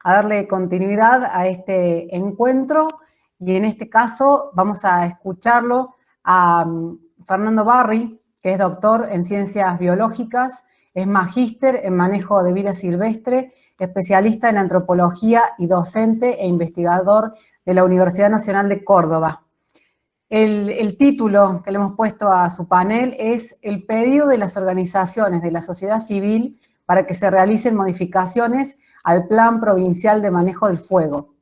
darle continuidad a este encuentro y en este caso vamos a escucharlo a Fernando Barri, que es doctor en ciencias biológicas, es magíster en manejo de vida silvestre, especialista en antropología y docente e investigador de la Universidad Nacional de Córdoba. El título que le hemos puesto a su panel es El pedido de las organizaciones de la sociedad civil para que se realicen modificaciones al Plan Provincial de Manejo del Fuego.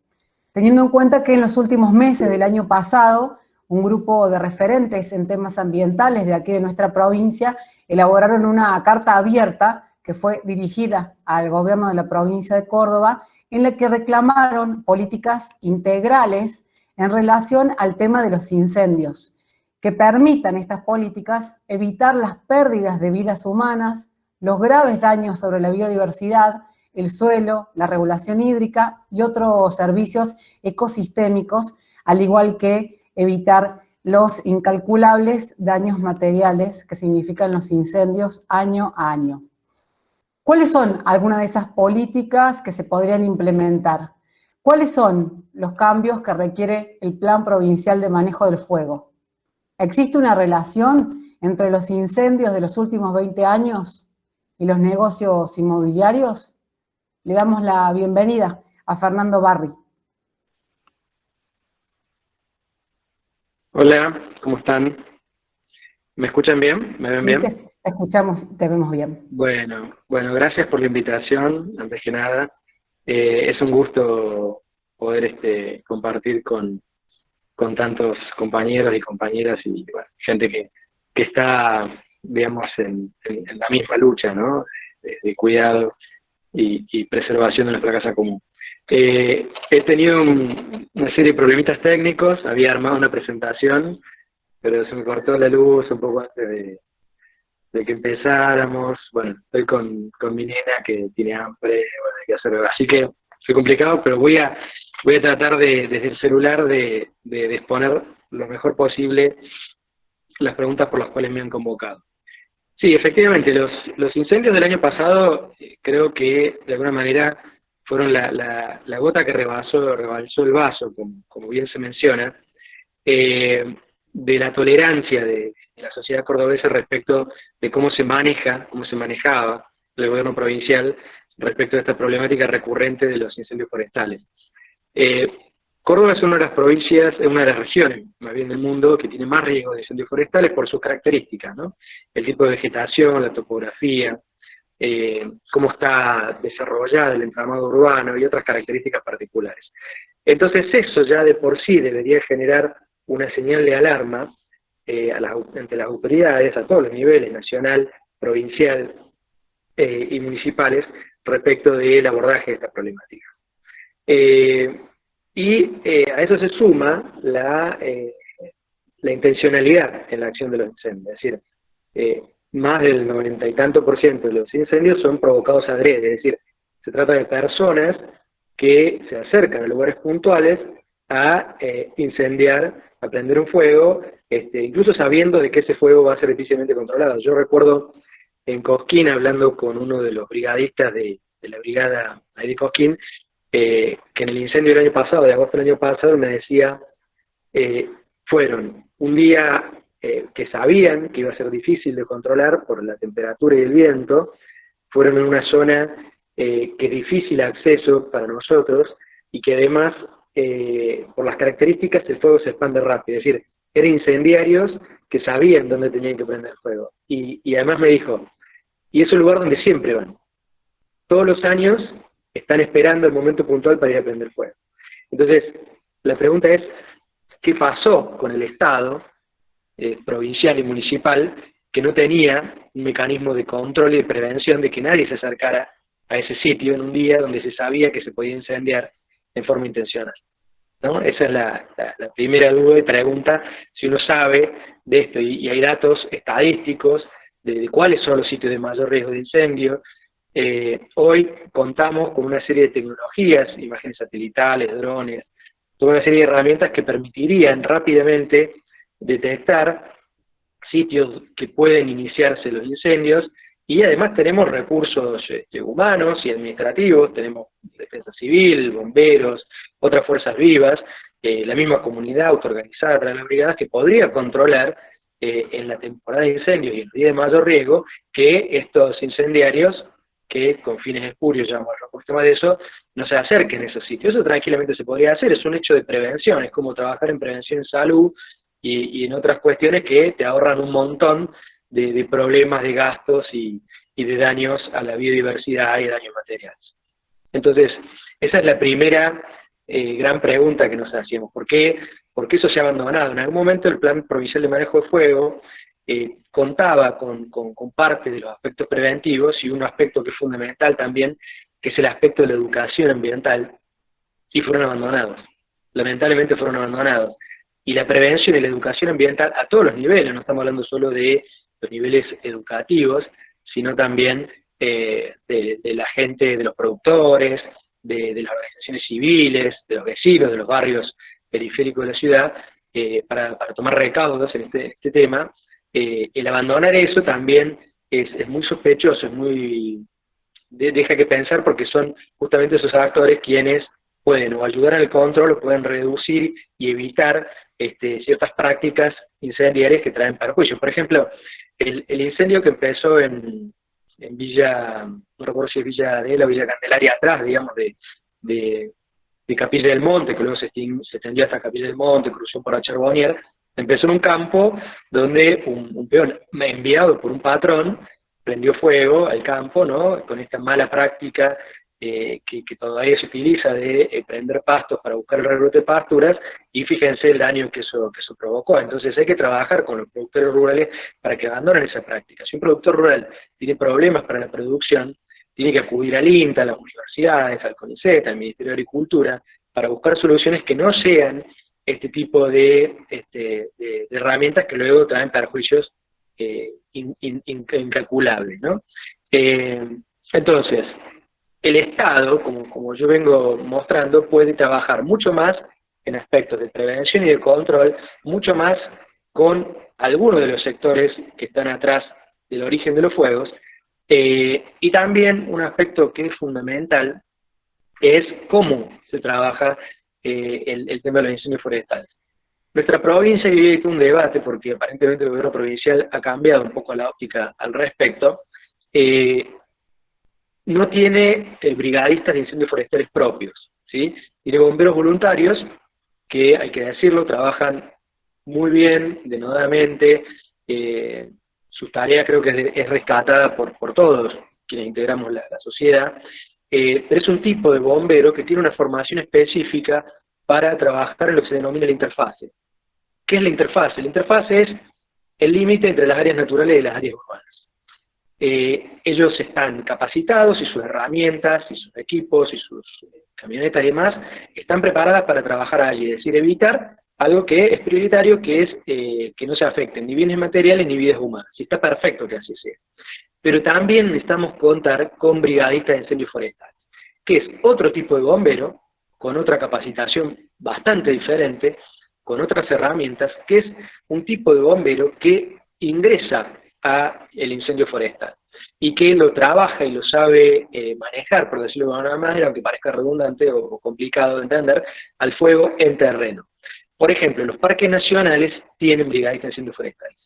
Teniendo en cuenta que en los últimos meses del año pasado, un grupo de referentes en temas ambientales de aquí de nuestra provincia elaboraron una carta abierta que fue dirigida al gobierno de la provincia de Córdoba, en la que reclamaron políticas integrales en relación al tema de los incendios, que permitan estas políticas evitar las pérdidas de vidas humanas, los graves daños sobre la biodiversidad, el suelo, la regulación hídrica y otros servicios ecosistémicos, al igual que evitar los incalculables daños materiales que significan los incendios año a año. ¿Cuáles son algunas de esas políticas que se podrían implementar? ¿Cuáles son los cambios que requiere el Plan Provincial de Manejo del Fuego? ¿Existe una relación entre los incendios de los últimos 20 años y los negocios inmobiliarios? Le damos la bienvenida a Fernando Barri. Hola, ¿cómo están? ¿Me escuchan bien? ¿Me ven Sí, bien? te escuchamos, te vemos bien. Bueno, gracias por la invitación, antes que nada. Es un gusto poder compartir con tantos compañeros y compañeras y bueno, gente que está, digamos, en la misma lucha, ¿no? De cuidado y preservación de nuestra casa común. He tenido una serie de problemitas técnicos, había armado una presentación, pero se me cortó la luz un poco antes de que empezáramos. Bueno, estoy con mi nena que tiene hambre, bueno, hay que hacer, así que fue complicado, pero voy a tratar desde el celular de exponer lo mejor posible las preguntas por las cuales me han convocado. Sí, efectivamente, los incendios del año pasado creo que de alguna manera fueron la gota que rebalsó el vaso, como bien se menciona, de la tolerancia de la sociedad cordobesa respecto de cómo se manejaba el gobierno provincial respecto a esta problemática recurrente de los incendios forestales. Córdoba es una de las provincias, es una de las regiones, más bien del mundo, que tiene más riesgo de incendios forestales por sus características, ¿no? El tipo de vegetación, la topografía, cómo está desarrollada el entramado urbano y otras características particulares. Entonces eso ya de por sí debería generar una señal de alarma ante las autoridades a todos los niveles, nacional, provincial y municipales, respecto del abordaje de esta problemática. A eso se suma la intencionalidad en la acción de los incendios, es decir, más del 90 y tanto % de los incendios son provocados adrede, es decir, se trata de personas que se acercan a lugares puntuales a incendiar, a prender un fuego, incluso sabiendo de que ese fuego va a ser difícilmente controlado. Yo recuerdo en Cosquín, hablando con uno de los brigadistas de la brigada ahí de Cosquín, que en el incendio del año pasado, de agosto del año pasado, me decía, fueron un día que sabían que iba a ser difícil de controlar por la temperatura y el viento, fueron en una zona que es difícil acceso para nosotros y que además, por las características, el fuego se expande rápido, es decir, eran incendiarios que sabían dónde tenían que prender fuego. Y además me dijo, y es un lugar donde siempre van. Todos los años están esperando el momento puntual para ir a prender fuego. Entonces, la pregunta es, ¿qué pasó con el Estado provincial y municipal que no tenía un mecanismo de control y de prevención de que nadie se acercara a ese sitio en un día donde se sabía que se podía incendiar en forma intencional? ¿No? Esa es la primera duda y pregunta, si uno sabe de esto, y hay datos estadísticos de cuáles son los sitios de mayor riesgo de incendio. Hoy contamos con una serie de tecnologías, imágenes satelitales, drones, toda una serie de herramientas que permitirían rápidamente detectar sitios que pueden iniciarse los incendios, y además tenemos recursos humanos y administrativos, tenemos defensa civil, bomberos, otras fuerzas vivas, la misma comunidad autoorganizada para las brigadas que podría controlar en la temporada de incendios y en los días de mayor riesgo, que estos incendiarios, que con fines espurios, ya vamos a hablar un poquito más de eso, no se acerquen a esos sitios. Eso tranquilamente se podría hacer, es un hecho de prevención, es como trabajar en prevención en salud y en otras cuestiones que te ahorran un montón de problemas, de gastos y de daños a la biodiversidad y daños materiales. Entonces, esa es la primera gran pregunta que nos hacíamos. ¿Por qué eso se ha abandonado? En algún momento el Plan Provincial de Manejo de Fuego contaba con parte de los aspectos preventivos y un aspecto que es fundamental también, que es el aspecto de la educación ambiental, y fueron abandonados. Lamentablemente fueron abandonados. Y la prevención y la educación ambiental a todos los niveles, no estamos hablando solo de los niveles educativos, sino también de la gente, de los productores, de las organizaciones civiles, de los vecinos, de los barrios periféricos de la ciudad, para tomar recaudos en este tema. El abandonar eso también es muy sospechoso, deja que pensar, porque son justamente esos actores quienes pueden o ayudar al control o pueden reducir y evitar ciertas prácticas incendiarias que traen perjuicios. Por ejemplo, el incendio que empezó en Villa, no recuerdo si es Villa Adela o Villa Candelaria, atrás, digamos, de Capilla del Monte, que luego se extendió hasta Capilla del Monte, cruzó por Charbonnier, empezó en un campo donde un peón enviado por un patrón prendió fuego al campo, ¿no?, con esta mala práctica que todavía se utiliza de prender pastos para buscar el rebrote de pasturas, y fíjense el daño que eso provocó. Entonces hay que trabajar con los productores rurales para que abandonen esa práctica. Si un productor rural tiene problemas para la producción, tiene que acudir al INTA, a las universidades, al CONICET, al Ministerio de Agricultura, para buscar soluciones que no sean este tipo de herramientas que luego traen perjuicios incalculables, ¿no? Entonces, el Estado, como yo vengo mostrando, puede trabajar mucho más en aspectos de prevención y de control, mucho más con algunos de los sectores que están atrás del origen de los fuegos, y también un aspecto que es fundamental es cómo se trabaja el tema de los incendios forestales. Nuestra provincia vive un debate, porque aparentemente el gobierno provincial ha cambiado un poco la óptica al respecto. No tiene brigadistas de incendios forestales propios, ¿sí? Tiene bomberos voluntarios que, hay que decirlo, trabajan muy bien, denodadamente. Su tarea creo que es rescatada por todos quienes integramos la sociedad, pero es un tipo de bombero que tiene una formación específica para trabajar en lo que se denomina la interfase. ¿Qué es la interfase? La interfase es el límite entre las áreas naturales y las áreas urbanas. Ellos están capacitados y sus herramientas y sus equipos y sus camionetas y demás están preparadas para trabajar allí, es decir, evitar algo que es prioritario, que es que no se afecten ni bienes materiales ni vidas humanas. Y está perfecto que así sea. Pero también necesitamos contar con brigadistas de incendios forestales, que es otro tipo de bombero, con otra capacitación bastante diferente, con otras herramientas, que es un tipo de bombero que ingresa a el incendio forestal y que lo trabaja y lo sabe manejar, por decirlo de alguna manera, aunque parezca redundante o complicado de entender, al fuego en terreno. Por ejemplo, los parques nacionales tienen brigadistas de incendios forestales,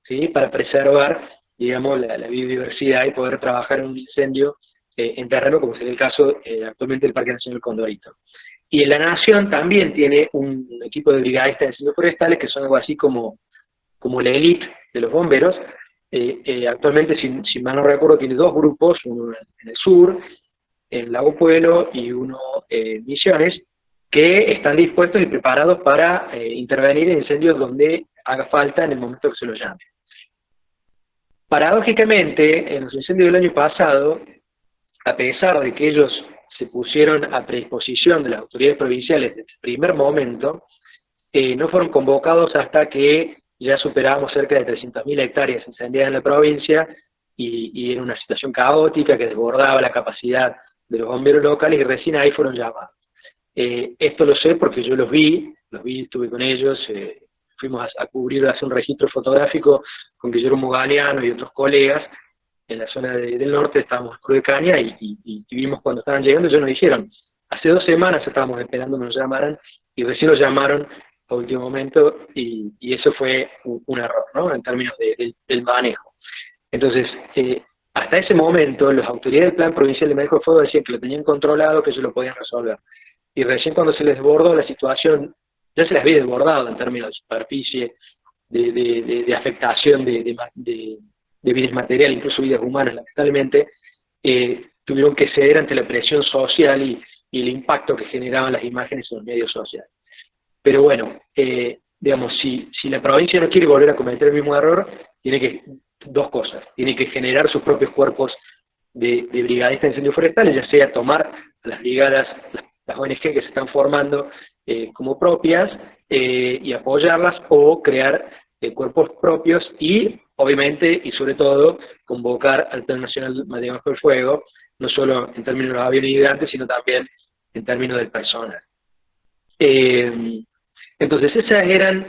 ¿sí?, para preservar, digamos, la biodiversidad y poder trabajar en un incendio en terreno, como sería el caso actualmente del Parque Nacional Condorito. Y en la Nación también tiene un equipo de brigadistas de incendios forestales que son algo así como la élite de los bomberos. Actualmente, si mal no recuerdo, tiene dos grupos, uno en el sur, en Lago Pueblo, y uno en Misiones, que están dispuestos y preparados para intervenir en incendios donde haga falta en el momento que se lo llame. Paradójicamente, en los incendios del año pasado, a pesar de que ellos se pusieron a predisposición de las autoridades provinciales desde el primer momento, no fueron convocados hasta que ya superábamos cerca de 300.000 hectáreas incendiadas en la provincia, y en una situación caótica que desbordaba la capacidad de los bomberos locales, y recién ahí fueron llamados. Esto lo sé porque yo los vi, estuve con ellos, fuimos a cubrir, a hacer un registro fotográfico con Guillermo Galeano y otros colegas en la zona del norte. Estábamos en Cruz de Caña y vimos cuando estaban llegando. Ellos nos dijeron, hace 2 semanas estábamos esperando que nos llamaran, y recién nos llamaron a último momento, y eso fue un error, ¿no? En términos del manejo. Entonces, hasta ese momento, las autoridades del Plan Provincial de Manejo del Fuego decían que lo tenían controlado, que ellos lo podían resolver. Y recién cuando se les desbordó la situación, ya se les había desbordado en términos de superficie, de afectación de bienes materiales, incluso vidas humanas, lamentablemente, tuvieron que ceder ante la presión social y el impacto que generaban las imágenes en los medios sociales. Pero bueno, digamos, si la provincia no quiere volver a cometer el mismo error, dos cosas: tiene que generar sus propios cuerpos de brigadistas de incendios forestales, ya sea tomar las brigadas, las ONG que se están formando como propias y apoyarlas, o crear cuerpos propios y, obviamente, y sobre todo, convocar al Plan Nacional de Manejo del Fuego, no solo en términos de los aviones hidrantes, sino también en términos del personal. Entonces, esas eran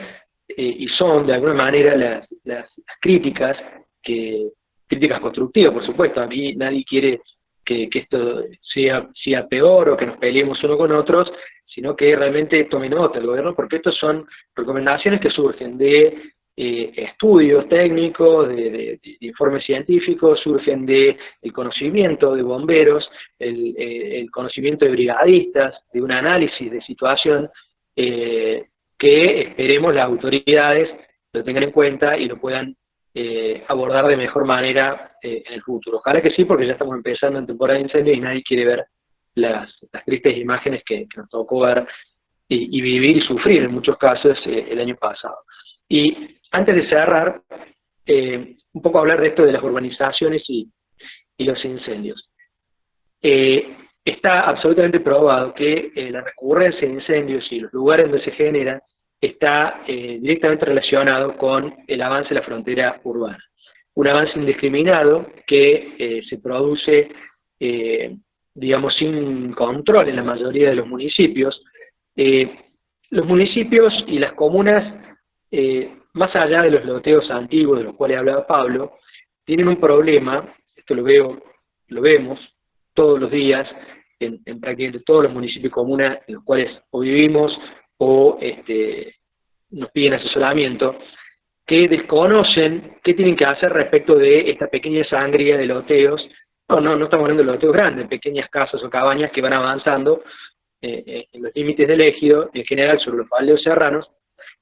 y son, de alguna manera, las críticas, críticas constructivas, por supuesto. A mí nadie quiere que esto sea peor o que nos peleemos uno con otros, sino que realmente tome nota el gobierno, porque estas son recomendaciones que surgen de estudios técnicos, de informes científicos, surgen del conocimiento de bomberos, el conocimiento de brigadistas, de un análisis de situación, que esperemos las autoridades lo tengan en cuenta y lo puedan abordar de mejor manera en el futuro. Ojalá que sí, porque ya estamos empezando en temporada de incendio y nadie quiere ver las tristes imágenes que nos tocó ver y vivir y sufrir en muchos casos el año pasado. Y antes de cerrar, un poco hablar de esto de las urbanizaciones y los incendios. Está absolutamente probado que la recurrencia de incendios y los lugares donde se generan está directamente relacionado con el avance de la frontera urbana. Un avance indiscriminado que se produce, digamos, sin control en la mayoría de los municipios. Los municipios y las comunas, más allá de los loteos antiguos de los cuales hablaba Pablo, tienen un problema. Esto lo vemos todos los días en prácticamente todos los municipios y comunas en los cuales o vivimos o nos piden asesoramiento, que desconocen qué tienen que hacer respecto de esta pequeña sangría de loteos. No estamos hablando de loteos grandes, pequeñas casas o cabañas que van avanzando en los límites del ejido, en general sobre los faldeos serranos,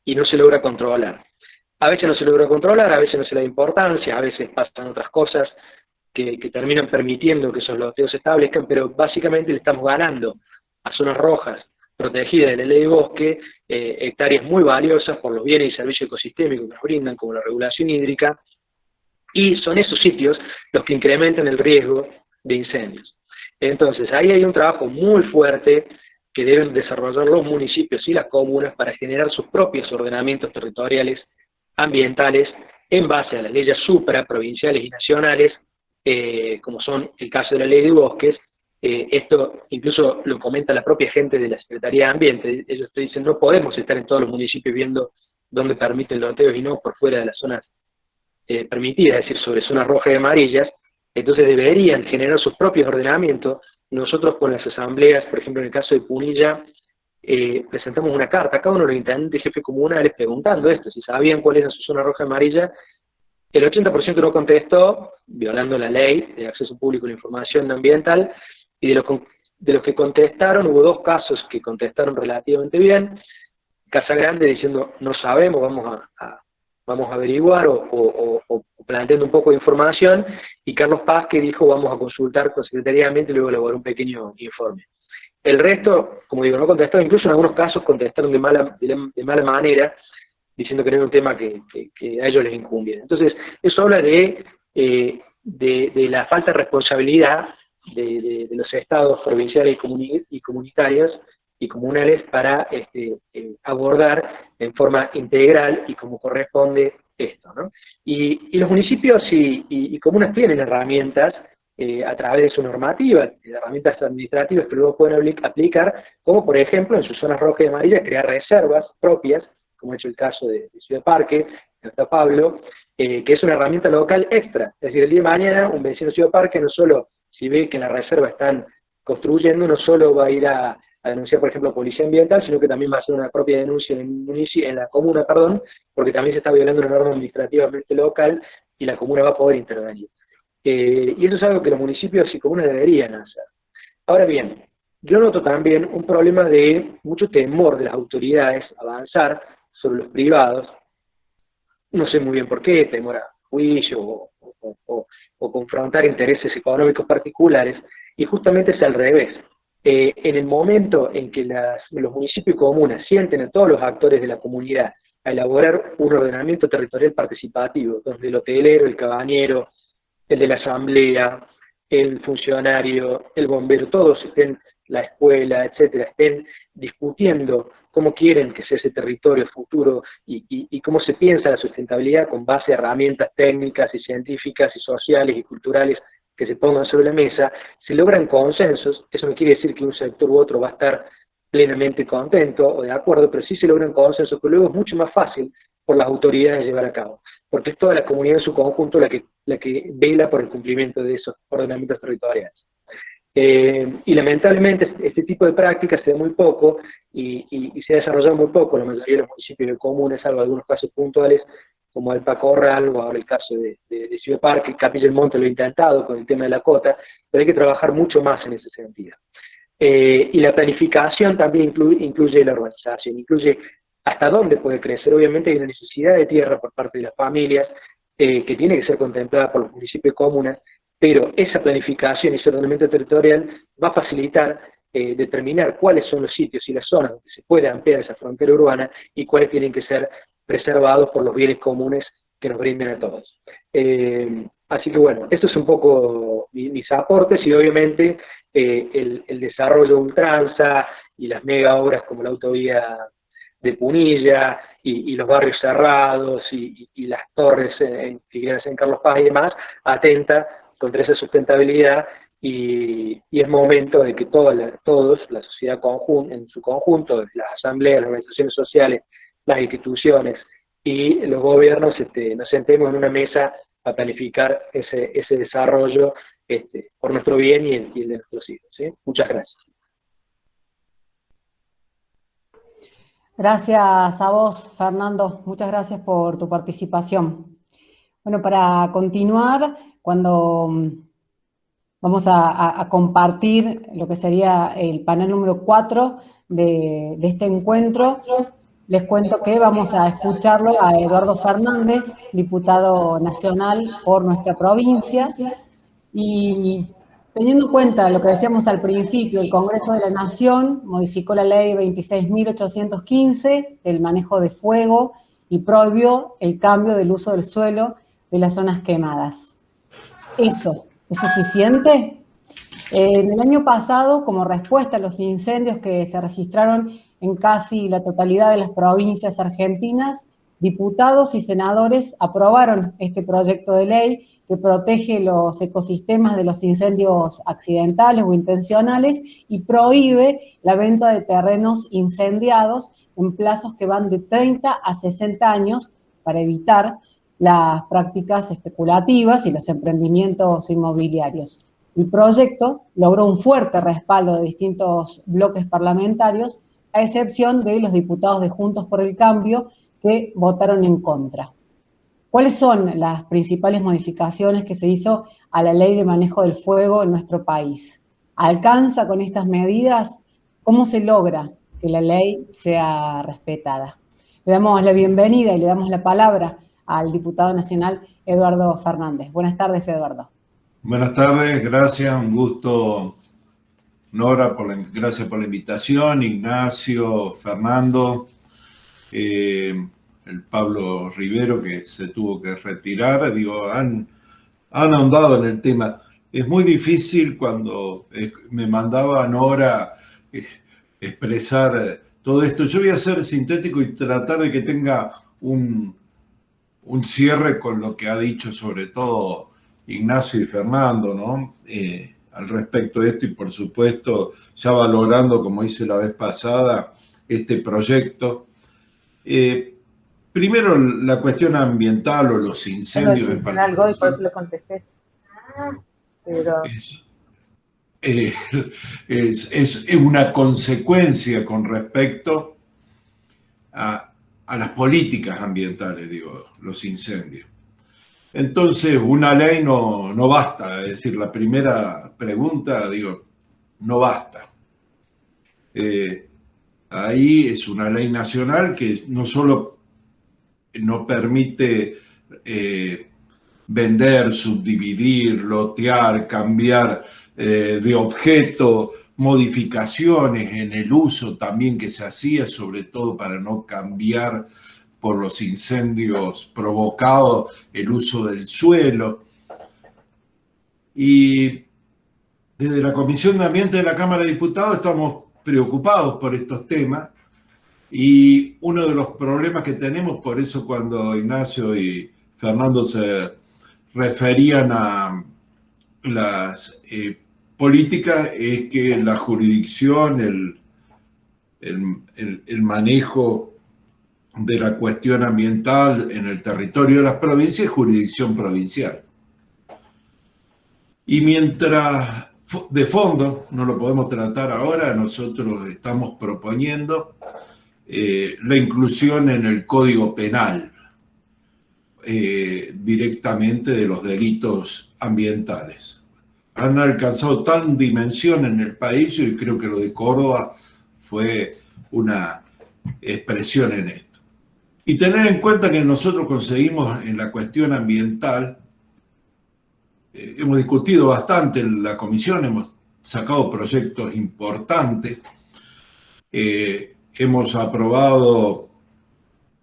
y no se logra controlar. A veces no se logra controlar, a veces no se le da importancia, a veces pasan otras cosas que terminan permitiendo que esos loteos se establezcan, pero básicamente le estamos ganando a zonas rojas protegidas de la ley de bosque hectáreas muy valiosas por los bienes y servicios ecosistémicos que nos brindan, como la regulación hídrica, y son esos sitios los que incrementan el riesgo de incendios. Entonces, ahí hay un trabajo muy fuerte que deben desarrollar los municipios y las comunas para generar sus propios ordenamientos territoriales ambientales en base a las leyes supraprovinciales y nacionales, como son el caso de la ley de bosques. Esto incluso lo comenta la propia gente de la Secretaría de Ambiente. Ellos te dicen: no podemos estar en todos los municipios viendo dónde permiten loteos y no por fuera de las zonas permitidas, es decir, sobre zonas rojas y amarillas. Entonces deberían generar sus propios ordenamientos. Nosotros con las asambleas, por ejemplo en el caso de Punilla, presentamos una carta a cada uno de los intendentes y jefes comunales preguntando esto, si sabían cuál era su zona roja y amarilla. El 80% no contestó, violando la ley de acceso público a la información ambiental, y de los que contestaron, hubo 2 casos que contestaron relativamente bien. Casa Grande diciendo: no sabemos, vamos a averiguar, o planteando un poco de información, y Carlos Paz, que dijo: vamos a consultar con Secretaría de Ambiente y luego elaborar un pequeño informe. El resto, como digo, no contestaron, incluso en algunos casos contestaron de mala manera, diciendo que no era un tema que a ellos les incumbiera. Entonces, eso habla de la falta de responsabilidad de los estados provinciales y comunitarios y comunales para abordar en forma integral y como corresponde esto, ¿no? Y los municipios y comunas tienen herramientas a través de su normativa, herramientas administrativas que luego pueden aplicar, como por ejemplo en sus zonas rojas y amarillas crear reservas propias, como ha hecho el caso de Ciudad Parque, de Hasta Pablo, que es una herramienta local extra. Es decir, el día de mañana un vecino de Ciudad Parque, no solo si ve que en la reserva están construyendo, no solo va a ir a a denunciar, por ejemplo, policía ambiental, sino que también va a hacer una propia denuncia en la comuna, porque también se está violando una norma administrativamente local y la comuna va a poder intervenir. Y eso es algo que los municipios y comunas deberían hacer. Ahora bien, yo noto también un problema de mucho temor de las autoridades a avanzar sobre los privados. No sé muy bien por qué, temor a juicio o confrontar intereses económicos particulares, y justamente es al revés. En el momento en que los municipios y comunas sienten a todos los actores de la comunidad a elaborar un ordenamiento territorial participativo, donde el hotelero, el cabañero, el de la asamblea, el funcionario, el bombero, todos estén, la escuela, etcétera, estén discutiendo cómo quieren que sea ese territorio futuro y cómo se piensa la sustentabilidad con base a herramientas técnicas y científicas y sociales y culturales que se pongan sobre la mesa, se logran consensos. Eso no quiere decir que un sector u otro va a estar plenamente contento o de acuerdo, pero sí se logran consensos, pero luego es mucho más fácil por las autoridades llevar a cabo, porque es toda la comunidad en su conjunto la que vela por el cumplimiento de esos ordenamientos territoriales. Y lamentablemente este tipo de prácticas se da muy poco y se ha desarrollado muy poco en la mayoría de los municipios y comunes, salvo algunos casos puntuales, como el Pacorral o ahora el caso de Ciudad Parque. Capilla del Monte lo ha intentado con el tema de la cota, pero hay que trabajar mucho más en ese sentido. Y la planificación también incluye la urbanización, incluye hasta dónde puede crecer. Obviamente hay una necesidad de tierra por parte de las familias que tiene que ser contemplada por los municipios y comunas, pero esa planificación y ese ordenamiento territorial va a facilitar determinar cuáles son los sitios y las zonas donde se puede ampliar esa frontera urbana y cuáles tienen que ser preservados por los bienes comunes que nos brinden a todos. Así que bueno, estos son un poco mis aportes, y obviamente el desarrollo de ultranza y las mega obras como la autovía de Punilla y los barrios cerrados y las torres figueras en Carlos Paz y demás, atenta contra esa sustentabilidad, y es momento de que todos, la sociedad en su conjunto, las asambleas, las organizaciones sociales, las instituciones y los gobiernos, nos sentemos en una mesa a planificar ese desarrollo por nuestro bien y el de nuestros hijos, ¿sí? Muchas gracias. Gracias a vos, Fernando. Muchas gracias por tu participación. Bueno, para continuar, cuando vamos a compartir lo que sería el panel número 4 de este encuentro, les cuento que vamos a escucharlo a Eduardo Fernández, diputado nacional por nuestra provincia, y teniendo en cuenta lo que decíamos al principio, el Congreso de la Nación modificó la ley 26.815 del manejo de fuego y prohibió el cambio del uso del suelo de las zonas quemadas. ¿Eso es suficiente? En el año pasado, como respuesta a los incendios que se registraron en casi la totalidad de las provincias argentinas, diputados y senadores aprobaron este proyecto de ley que protege los ecosistemas de los incendios accidentales o intencionales y prohíbe la venta de terrenos incendiados en plazos que van de 30 a 60 años para evitar las prácticas especulativas y los emprendimientos inmobiliarios. El proyecto logró un fuerte respaldo de distintos bloques parlamentarios, a excepción de los diputados de Juntos por el Cambio, que votaron en contra. ¿Cuáles son las principales modificaciones que se hizo a la ley de manejo del fuego en nuestro país? ¿Alcanza con estas medidas? ¿Cómo se logra que la ley sea respetada? Le damos la bienvenida y le damos la palabra al diputado nacional Eduardo Fernández. Buenas tardes, Eduardo. Buenas tardes, gracias, un gusto. Nora, gracias por la invitación, Ignacio, Fernando, el Pablo Rivero, que se tuvo que retirar. Han ahondado en el tema. Es muy difícil cuando me mandaba Nora expresar todo esto. Yo voy a ser sintético y tratar de que tenga un cierre con lo que ha dicho sobre todo Ignacio y Fernando, ¿no? Al respecto de esto, y por supuesto ya valorando, como hice la vez pasada, este proyecto. Primero la cuestión ambiental o los incendios en particular. Algo y por eso lo contesté. Pero... es una consecuencia con respecto a las políticas ambientales, digo, los incendios. Entonces, una ley no basta, es decir, la primera pregunta, digo, no basta. Ahí es una ley nacional que no solo no permite vender, subdividir, lotear, cambiar de objeto, modificaciones en el uso también que se hacía, sobre todo para no cambiar por los incendios provocados el uso del suelo. Y desde la Comisión de Ambiente de la Cámara de Diputados estamos preocupados por estos temas, y uno de los problemas que tenemos, por eso cuando Ignacio y Fernando se referían a las políticas, es que la jurisdicción, el manejo de la cuestión ambiental en el territorio de las provincias es jurisdicción provincial. Y mientras de fondo no lo podemos tratar ahora, nosotros estamos proponiendo la inclusión en el Código Penal directamente de los delitos ambientales. Han alcanzado tal dimensión en el país, y creo que lo de Córdoba fue una expresión en esto. Y tener en cuenta que nosotros conseguimos en la cuestión ambiental, hemos discutido bastante en la comisión, hemos sacado proyectos importantes, hemos aprobado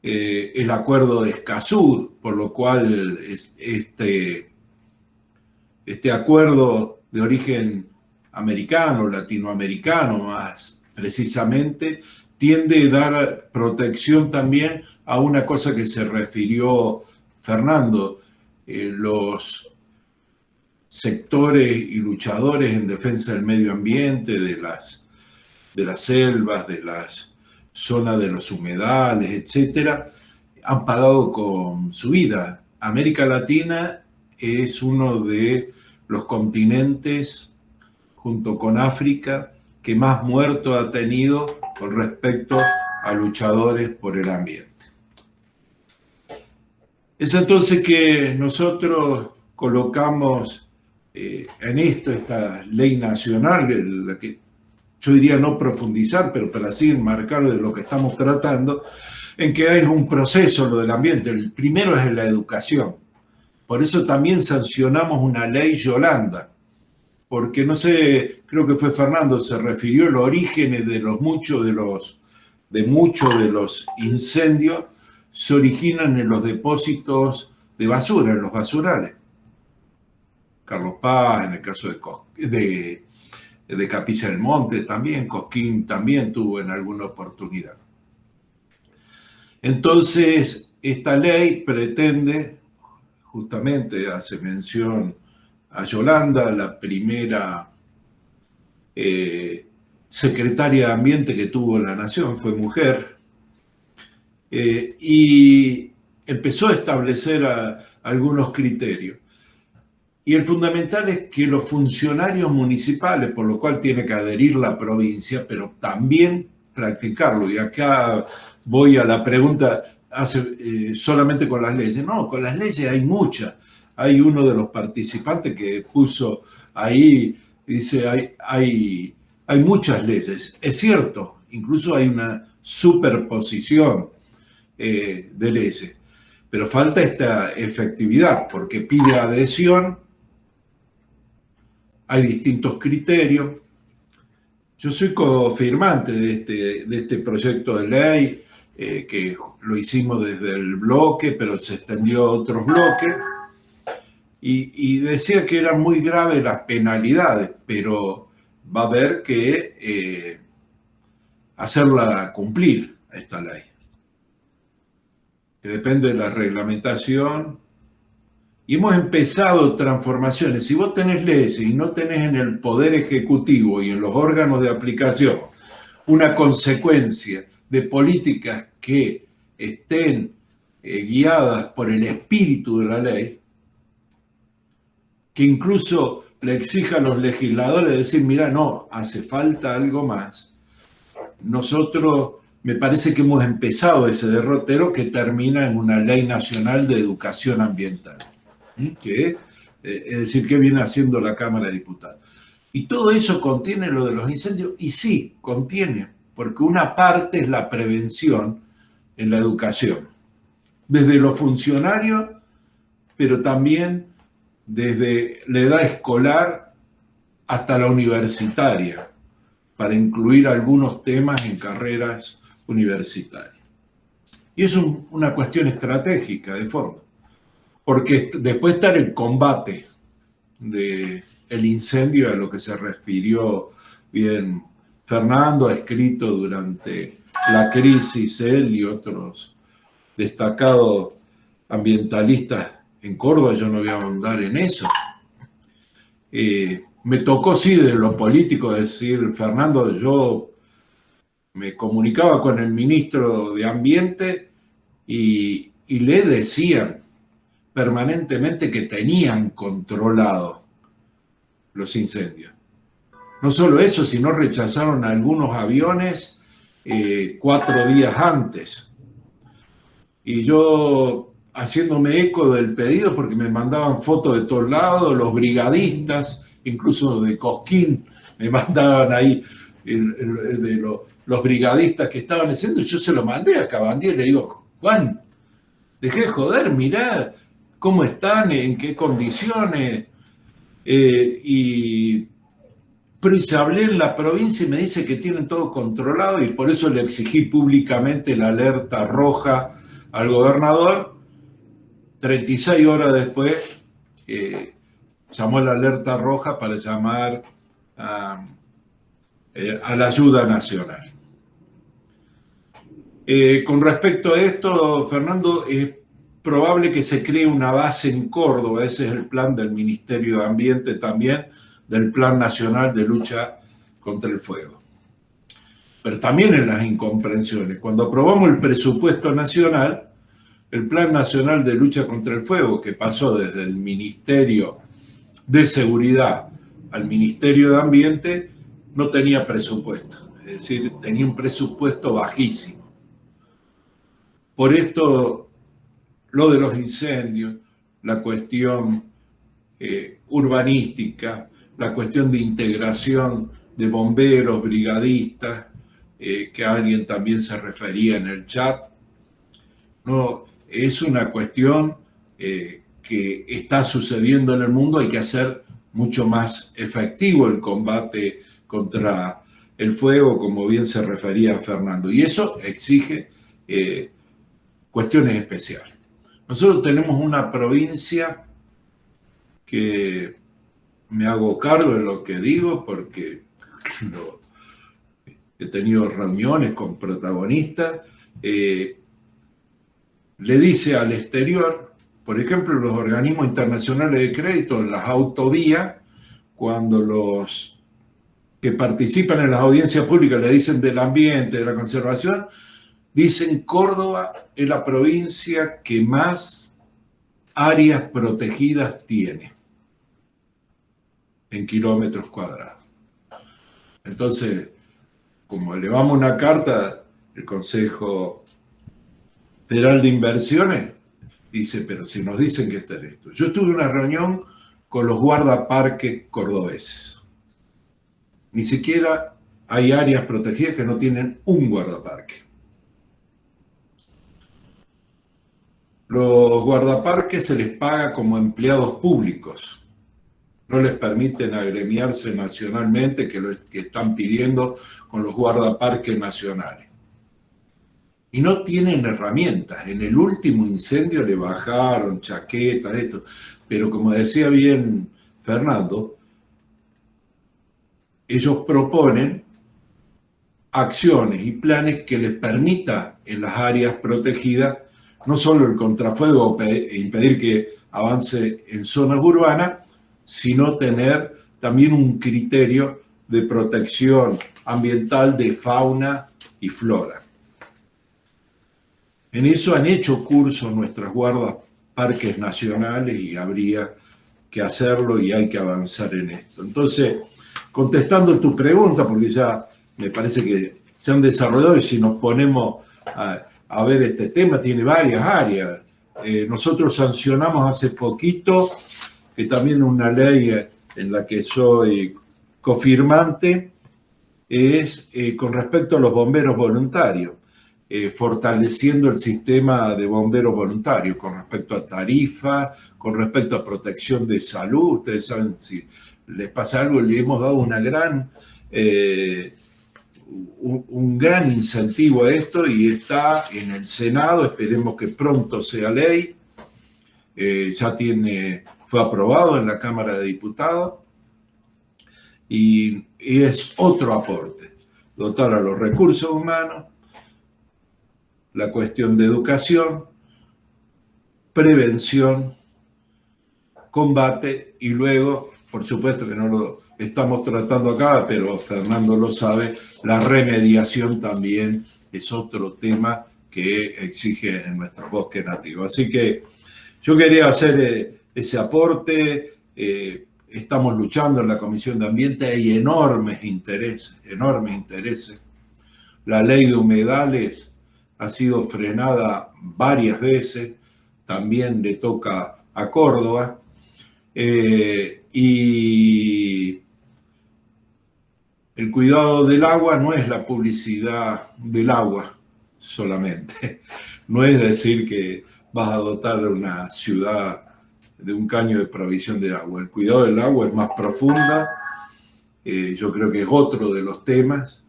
el acuerdo de Escazú, por lo cual este acuerdo de origen americano, latinoamericano más precisamente, tiende a dar protección también a una cosa que se refirió Fernando, los sectores y luchadores en defensa del medio ambiente, de las selvas, de las zonas de los humedales, etcétera, han pagado con su vida. América Latina es uno de los continentes, junto con África, que más muertos ha tenido con respecto a luchadores por el ambiente. Es entonces que nosotros colocamos en esto, esta ley nacional, la que yo diría no profundizar, pero para así enmarcar de lo que estamos tratando, en que hay un proceso lo del ambiente. El primero es la educación. Por eso también sancionamos una ley Yolanda, porque no sé, creo que fue Fernando, se refirió a los orígenes de muchos de los incendios, se originan en los depósitos de basura, en los basurales. Carlos Paz, en el caso de Capilla del Monte también, Cosquín también tuvo en alguna oportunidad. Entonces, esta ley pretende, justamente hace mención a Yolanda, la primera secretaria de Ambiente que tuvo la Nación, fue mujer, y empezó a establecer algunos criterios. Y el fundamental es que los funcionarios municipales, por lo cual tiene que adherir la provincia, pero también practicarlo. Y acá voy a la pregunta, solamente con las leyes. No, con las leyes hay muchas. Hay uno de los participantes que puso ahí, dice, hay muchas leyes. Es cierto, incluso hay una superposición de leyes. Pero falta esta efectividad, porque pide adhesión. Hay distintos criterios. Yo soy cofirmante de este proyecto de ley, que lo hicimos desde el bloque, pero se extendió a otros bloques, y decía que eran muy graves las penalidades, pero va a haber que hacerla cumplir a esta ley, que depende de la reglamentación. Y hemos empezado transformaciones. Si vos tenés leyes y no tenés en el Poder Ejecutivo y en los órganos de aplicación una consecuencia de políticas que estén guiadas por el espíritu de la ley, que incluso le exija a los legisladores decir, mira, no, hace falta algo más. Nosotros, me parece que hemos empezado ese derrotero que termina en una ley nacional de educación ambiental, que es decir, ¿qué viene haciendo la Cámara de Diputados? ¿Y todo eso contiene lo de los incendios? Y sí, contiene, porque una parte es la prevención en la educación, desde los funcionarios, pero también desde la edad escolar hasta la universitaria, para incluir algunos temas en carreras universitarias. Y es una cuestión estratégica de fondo, porque después está el combate del incendio, a lo que se refirió bien Fernando, ha escrito durante la crisis, él y otros destacados ambientalistas en Córdoba. Yo no voy a ahondar en eso. Me tocó, sí, de lo político decir, Fernando, yo me comunicaba con el ministro de Ambiente y le decían permanentemente que tenían controlado los incendios. No solo eso, sino rechazaron algunos aviones 4 días antes. Y yo, haciéndome eco del pedido, porque me mandaban fotos de todos lados, los brigadistas, incluso de Cosquín, me mandaban ahí los brigadistas que estaban haciendo, y yo se lo mandé a Cabandier, le digo, Juan, dejé de joder, mirá cómo están, en qué condiciones, pero se hablé en la provincia y me dice que tienen todo controlado, y por eso le exigí públicamente la alerta roja al gobernador. 36 horas después llamó la alerta roja para llamar a la ayuda nacional. Con respecto a esto, Fernando, es probable que se cree una base en Córdoba. Ese es el plan del Ministerio de Ambiente también, del Plan Nacional de Lucha contra el Fuego. Pero también en las incomprensiones. Cuando aprobamos el presupuesto nacional, el Plan Nacional de Lucha contra el Fuego, que pasó desde el Ministerio de Seguridad al Ministerio de Ambiente, no tenía presupuesto. Es decir, tenía un presupuesto bajísimo. Por esto, lo de los incendios, la cuestión urbanística, la cuestión de integración de bomberos, brigadistas, que alguien también se refería en el chat, no, es una cuestión que está sucediendo en el mundo. Hay que hacer mucho más efectivo el combate contra el fuego, como bien se refería Fernando, y eso exige cuestiones especiales. Nosotros tenemos una provincia que, me hago cargo de lo que digo porque he tenido reuniones con protagonistas, le dice al exterior, por ejemplo, los organismos internacionales de crédito, en las autovías, cuando los que participan en las audiencias públicas le dicen del ambiente, de la conservación, dicen Córdoba es la provincia que más áreas protegidas tiene en kilómetros cuadrados. Entonces, como elevamos una carta, el Consejo Federal de Inversiones dice, pero si nos dicen que está en esto. Yo estuve en una reunión con los guardaparques cordobeses. Ni siquiera hay áreas protegidas que no tienen un guardaparque. Los guardaparques se les paga como empleados públicos. No les permiten agremiarse nacionalmente, que están pidiendo con los guardaparques nacionales. Y no tienen herramientas. En el último incendio le bajaron chaquetas, esto. Pero como decía bien Fernando, ellos proponen acciones y planes que les permita en las áreas protegidas no solo el contrafuego e impedir que avance en zonas urbanas, sino tener también un criterio de protección ambiental de fauna y flora. En eso han hecho curso nuestras guardas parques nacionales y habría que hacerlo y hay que avanzar en esto. Entonces, contestando tu pregunta, porque ya me parece que se han desarrollado y si nos ponemos a ver este tema, tiene varias áreas. Nosotros sancionamos hace poquito, que también una ley en la que soy cofirmante, es con respecto a los bomberos voluntarios, fortaleciendo el sistema de bomberos voluntarios con respecto a tarifas, con respecto a protección de salud. Ustedes saben, si les pasa algo, le hemos dado un gran incentivo a esto y está en el Senado, esperemos que pronto sea ley. Ya fue aprobado en la Cámara de Diputados y es otro aporte, dotar a los recursos humanos, la cuestión de educación, prevención, combate y luego, por supuesto que no lo estamos tratando acá, pero Fernando lo sabe, la remediación también es otro tema que exige en nuestro bosque nativo. Así que yo quería hacer ese aporte. Estamos luchando en la Comisión de Ambiente, hay enormes intereses. La ley de humedales ha sido frenada varias veces, también le toca a Córdoba, y el cuidado del agua no es la publicidad del agua solamente, no es decir que vas a dotar una ciudad de un caño de provisión de agua. El cuidado del agua es más profunda, yo creo que es otro de los temas,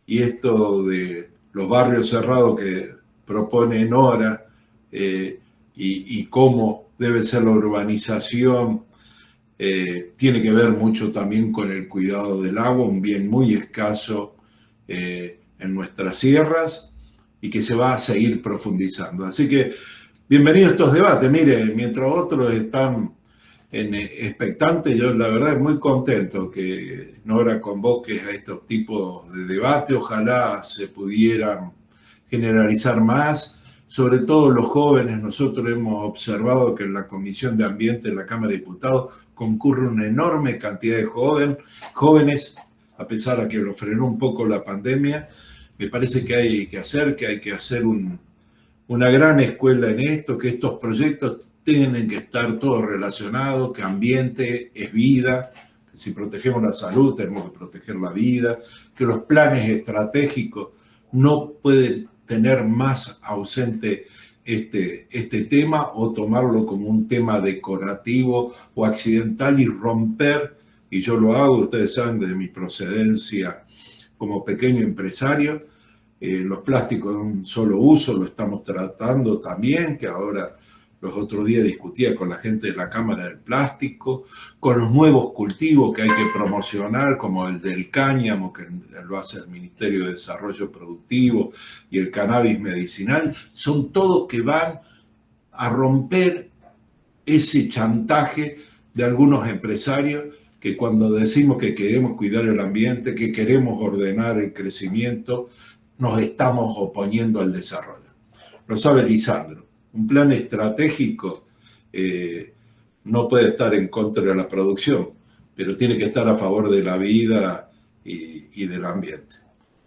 y esto de los barrios cerrados que propone Nora y cómo debe ser la urbanización, tiene que ver mucho también con el cuidado del agua, un bien muy escaso en nuestras sierras y que se va a seguir profundizando. Así que bienvenidos a estos debates. Mire, mientras otros están expectantes, yo la verdad es muy contento que Nora convoque a estos tipos de debate. Ojalá se pudieran generalizar más, sobre todo los jóvenes. Nosotros hemos observado que en la Comisión de Ambiente de la Cámara de Diputados concurre una enorme cantidad de jóvenes, a pesar de que lo frenó un poco la pandemia. Me parece que hay que hacer una gran escuela en esto, que estos proyectos tienen que estar todos relacionados, que ambiente es vida, que si protegemos la salud tenemos que proteger la vida, que los planes estratégicos no pueden tener más ausente este tema o tomarlo como un tema decorativo o accidental y romper, y yo lo hago, ustedes saben, desde mi procedencia como pequeño empresario, los plásticos de un solo uso lo estamos tratando también, que ahora los otros días discutía con la gente de la Cámara del Plástico, con los nuevos cultivos que hay que promocionar, como el del cáñamo, que lo hace el Ministerio de Desarrollo Productivo, y el cannabis medicinal, son todos que van a romper ese chantaje de algunos empresarios que cuando decimos que queremos cuidar el ambiente, que queremos ordenar el crecimiento, nos estamos oponiendo al desarrollo. Lo sabe Lisandro. Un plan estratégico no puede estar en contra de la producción, pero tiene que estar a favor de la vida y del ambiente.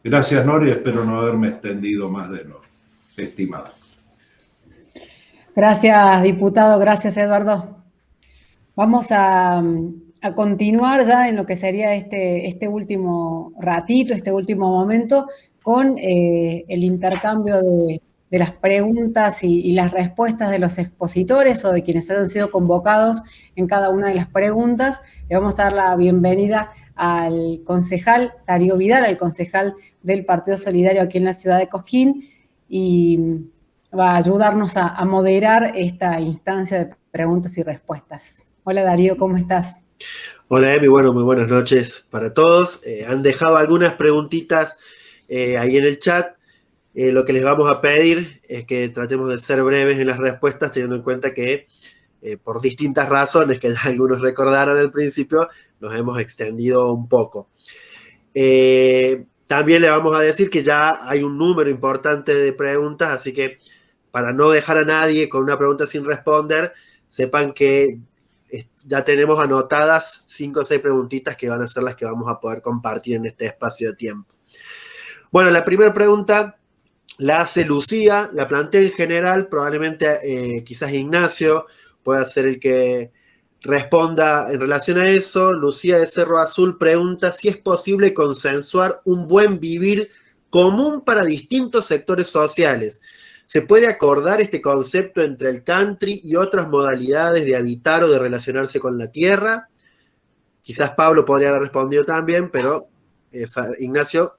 Gracias, Nori, espero no haberme extendido más de lo estimado. Gracias, diputado. Gracias, Eduardo. Vamos a continuar ya en lo que sería este último ratito, este último momento, con el intercambio de las preguntas y las respuestas de los expositores o de quienes hayan sido convocados en cada una de las preguntas. Le vamos a dar la bienvenida al concejal Darío Vidal, al concejal del Partido Solidario aquí en la ciudad de Cosquín, y va a ayudarnos a moderar esta instancia de preguntas y respuestas. Hola Darío, ¿cómo estás? Hola Emi, bueno, muy buenas noches para todos. Han dejado algunas preguntitas ahí en el chat. Lo que les vamos a pedir es que tratemos de ser breves en las respuestas, teniendo en cuenta que por distintas razones que ya algunos recordaron al principio, nos hemos extendido un poco. También le vamos a decir que ya hay un número importante de preguntas, así que para no dejar a nadie con una pregunta sin responder, sepan que ya tenemos anotadas 5 o 6 preguntitas que van a ser las que vamos a poder compartir en este espacio de tiempo. Bueno, la primera pregunta la hace Lucía, la plantea en general, probablemente quizás Ignacio pueda ser el que responda en relación a eso. Lucía de Cerro Azul pregunta si es posible consensuar un buen vivir común para distintos sectores sociales. ¿Se puede acordar este concepto entre el country y otras modalidades de habitar o de relacionarse con la tierra? Quizás Pablo podría haber respondido también, pero Ignacio.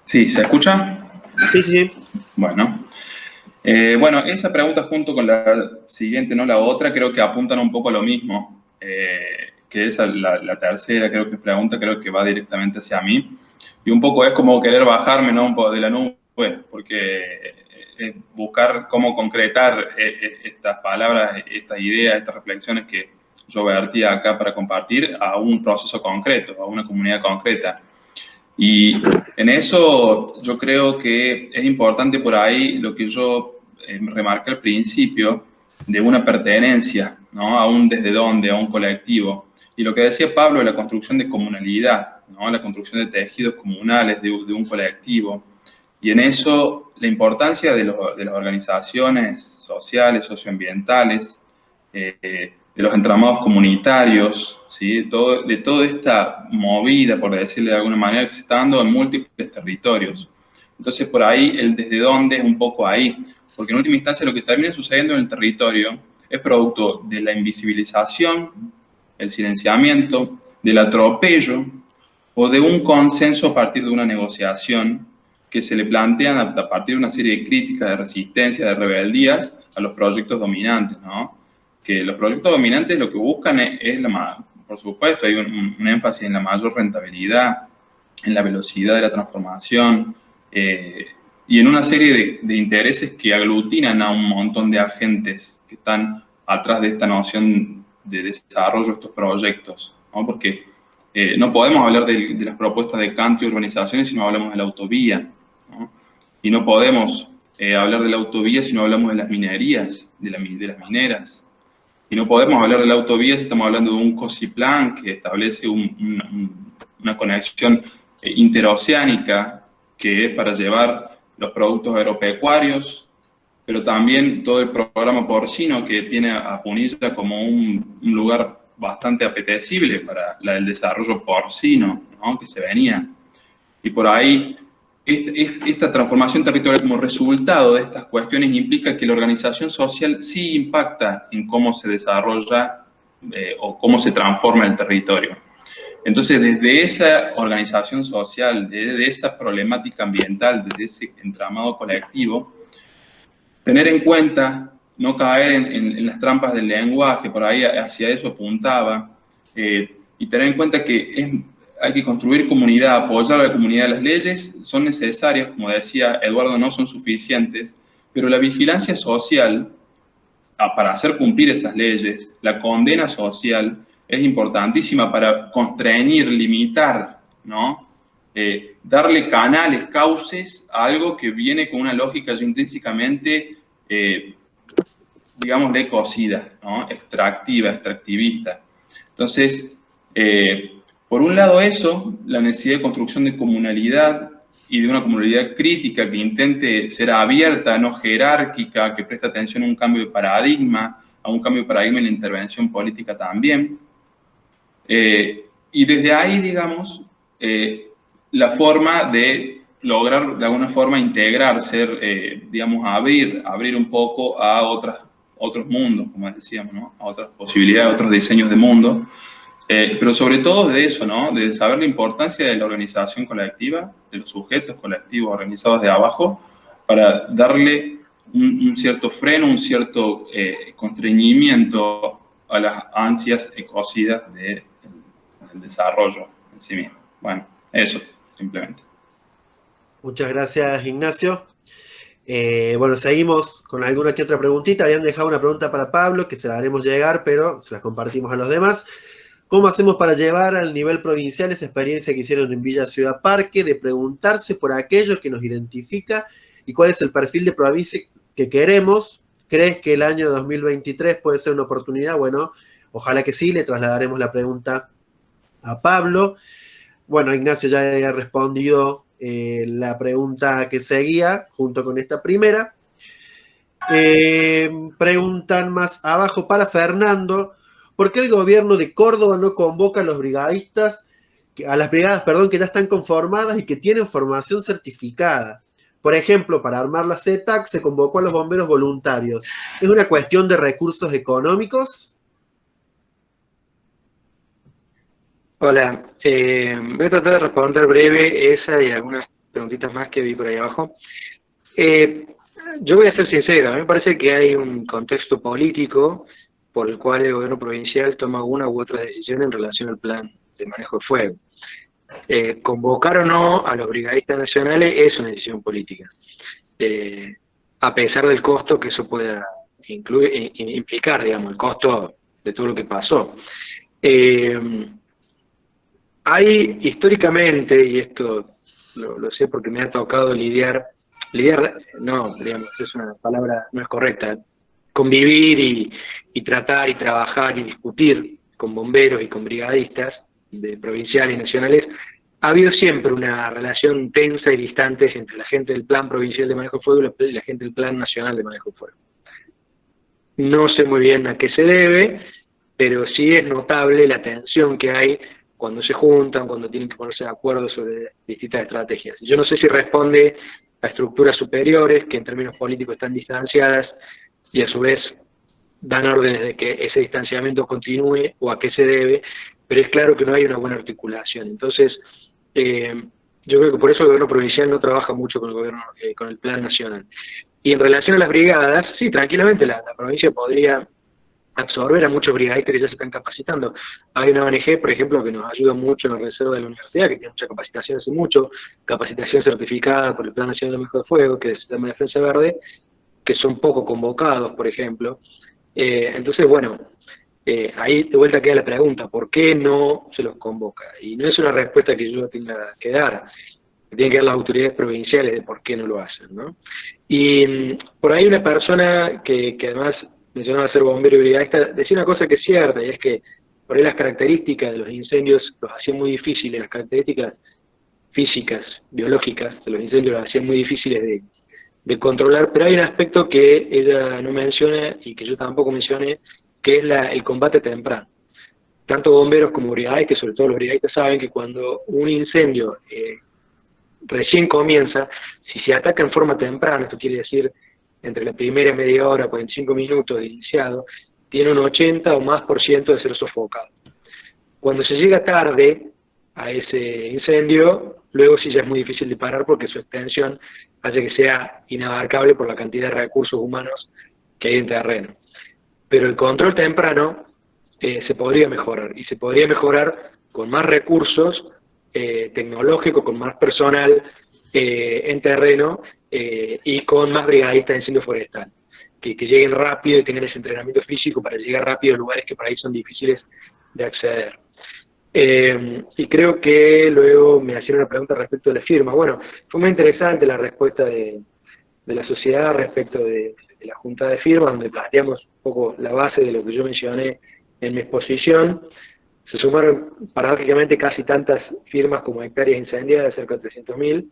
Sí, ¿se escucha? Sí, sí. Bueno. Bueno, esa pregunta junto con la siguiente, no la otra, creo que apuntan un poco a lo mismo. Que esa, la tercera, creo que pregunta, creo que va directamente hacia mí. Y un poco es como querer bajarme, ¿no? Un poco de la nube, porque es buscar cómo concretar estas palabras, estas ideas, estas reflexiones que yo vertí acá para compartir a un proceso concreto, a una comunidad concreta. Y en eso yo creo que es importante por ahí lo que yo remarqué al principio, de una pertenencia, ¿no? A un desde dónde, a un colectivo. Y lo que decía Pablo de la construcción de comunalidad, ¿no? La construcción de tejidos comunales, de un colectivo. Y en eso la importancia de las organizaciones sociales, socioambientales, de los entramados comunitarios, ¿sí? De toda esta movida, por decirle de alguna manera, que se está dando en múltiples territorios. Entonces, por ahí, el desde dónde es un poco ahí, porque en última instancia lo que termina sucediendo en el territorio es producto de la invisibilización, el silenciamiento, del atropello o de un consenso a partir de una negociación que se le plantean a partir de una serie de críticas, de resistencia, de rebeldías a los proyectos dominantes, ¿no? Que los proyectos dominantes lo que buscan es por supuesto, hay un énfasis en la mayor rentabilidad, en la velocidad de la transformación, y en una serie de intereses que aglutinan a un montón de agentes que están atrás de esta noción de desarrollo de estos proyectos, ¿no? Porque no podemos hablar de las propuestas de Kant y urbanizaciones si no hablamos de la autovía, ¿no? Y no podemos hablar de la autovía si no hablamos de las minerías, de las mineras. Y no podemos hablar de la autovía si estamos hablando de un COSIPLAN que establece una conexión interoceánica que es para llevar los productos agropecuarios, pero también todo el programa porcino que tiene a Punilla como un lugar bastante apetecible para el desarrollo porcino, ¿no? Que se venía. Y por ahí, esta transformación territorial como resultado de estas cuestiones implica que la organización social sí impacta en cómo se desarrolla o cómo se transforma el territorio. Entonces, desde esa organización social, desde esa problemática ambiental, desde ese entramado colectivo, tener en cuenta, no caer en las trampas del lenguaje, por ahí hacia eso apuntaba, y tener en cuenta que hay que construir comunidad, apoyar a la comunidad. Las leyes son necesarias, como decía Eduardo, no son suficientes, pero la vigilancia social, para hacer cumplir esas leyes, la condena social, es importantísima para constreñir, limitar, ¿no? Darle canales, cauces a algo que viene con una lógica ya intrínsecamente, digámosle, cocida, ¿no? Extractivista. Entonces, por un lado eso, la necesidad de construcción de comunalidad y de una comunalidad crítica que intente ser abierta, no jerárquica, que preste atención a un cambio de paradigma, en la intervención política también. Y desde ahí, digamos, la forma de lograr de alguna forma integrar, digamos, abrir un poco a otros mundos, como decíamos, ¿no? A otras posibilidades, a otros diseños de mundo. Pero sobre todo de eso, ¿no? De saber la importancia de la organización colectiva, de los sujetos colectivos organizados de abajo, para darle un cierto freno, un cierto constreñimiento a las ansias ecocidas del desarrollo en sí mismo. Bueno, eso, simplemente. Muchas gracias, Ignacio. Bueno, seguimos con alguna que otra preguntita. Habían dejado una pregunta para Pablo, que se la haremos llegar, pero se las compartimos a los demás. ¿Cómo hacemos para llevar al nivel provincial esa experiencia que hicieron en Villa Ciudad Parque, de preguntarse por aquello que nos identifica y cuál es el perfil de que queremos. ¿Crees que el año 2023 puede ser una oportunidad? Bueno, ojalá que sí, le trasladaremos la pregunta a Pablo. Bueno, Ignacio ya había respondido la pregunta que seguía junto con esta primera. Preguntan más abajo para Fernando, ¿por qué el gobierno de Córdoba no convoca a los brigadistas, a las brigadas, perdón, que ya están conformadas y que tienen formación certificada? Por ejemplo, para armar la CETAC se convocó a los bomberos voluntarios. ¿Es una cuestión de recursos económicos? Hola, voy a tratar de responder breve esa y algunas preguntitas más que vi por ahí abajo. Yo voy a ser sincero, a mí me parece que hay un contexto político por el cual el gobierno provincial toma una u otra decisión en relación al plan de manejo de fuego. Convocar o no a los brigadistas nacionales es una decisión política, a pesar del costo que eso pueda implicar, digamos, el costo de todo lo que pasó. Hay históricamente, y esto lo sé porque me ha tocado lidiar, no, digamos, es una palabra, no es correcta, convivir y tratar y trabajar y discutir con bomberos y con brigadistas de provinciales y nacionales. Ha habido siempre una relación tensa y distante entre la gente del Plan Provincial de Manejo de Fuego y la gente del Plan Nacional de Manejo de Fuego. No sé muy bien a qué se debe, pero sí es notable la tensión que hay cuando se juntan, cuando tienen que ponerse de acuerdo sobre distintas estrategias. Yo no sé si responde a estructuras superiores, que en términos políticos están distanciadas, y a su vez dan órdenes de que ese distanciamiento continúe, o a qué se debe, pero es claro que no hay una buena articulación. Entonces, yo creo que por eso el gobierno provincial no trabaja mucho con el gobierno, con el plan nacional. Y en relación a las brigadas, sí, tranquilamente la provincia podría absorber a muchos brigadistas que ya se están capacitando. Hay una ONG, por ejemplo, que nos ayuda mucho en la reserva de la universidad, que tiene mucha capacitación hace mucho, capacitación certificada por el Plan Nacional de Manejo de Fuego, que se llama Defensa Verde, que son poco convocados, por ejemplo. Entonces, bueno, ahí de vuelta queda la pregunta, ¿por qué no se los convoca? Y no es una respuesta que yo tenga que dar, tienen que dar las autoridades provinciales de por qué no lo hacen, ¿no? Y por ahí una persona que además mencionaba ser bombero y brigadista, decía una cosa que es cierta, y es que por ahí las características de los incendios los hacían muy difíciles, las características físicas, biológicas de los incendios los hacían muy difíciles de controlar, pero hay un aspecto que ella no menciona y que yo tampoco mencioné, que es el combate temprano. Tanto bomberos como brigadistas, sobre todo los brigadistas, saben que cuando un incendio recién comienza, si se ataca en forma temprana, esto quiere decir entre la primera media hora, 45 minutos de iniciado, tiene un 80 o más % de ser sofocado. Cuando se llega tarde a ese incendio, luego sí ya es muy difícil de parar porque su extensión hace que sea inabarcable por la cantidad de recursos humanos que hay en terreno. Pero el control temprano se podría mejorar, y se podría mejorar con más recursos tecnológicos, con más personal en terreno, y con más brigadistas de incendio forestal, que lleguen rápido y tengan ese entrenamiento físico para llegar rápido a lugares que por ahí son difíciles de acceder. Y creo que luego me hacían una pregunta respecto de la firma. Bueno, fue muy interesante la respuesta de la sociedad respecto de la junta de firmas, donde planteamos un poco la base de lo que yo mencioné en mi exposición. Se sumaron paradójicamente casi tantas firmas como hectáreas incendiadas, cerca de 300.000.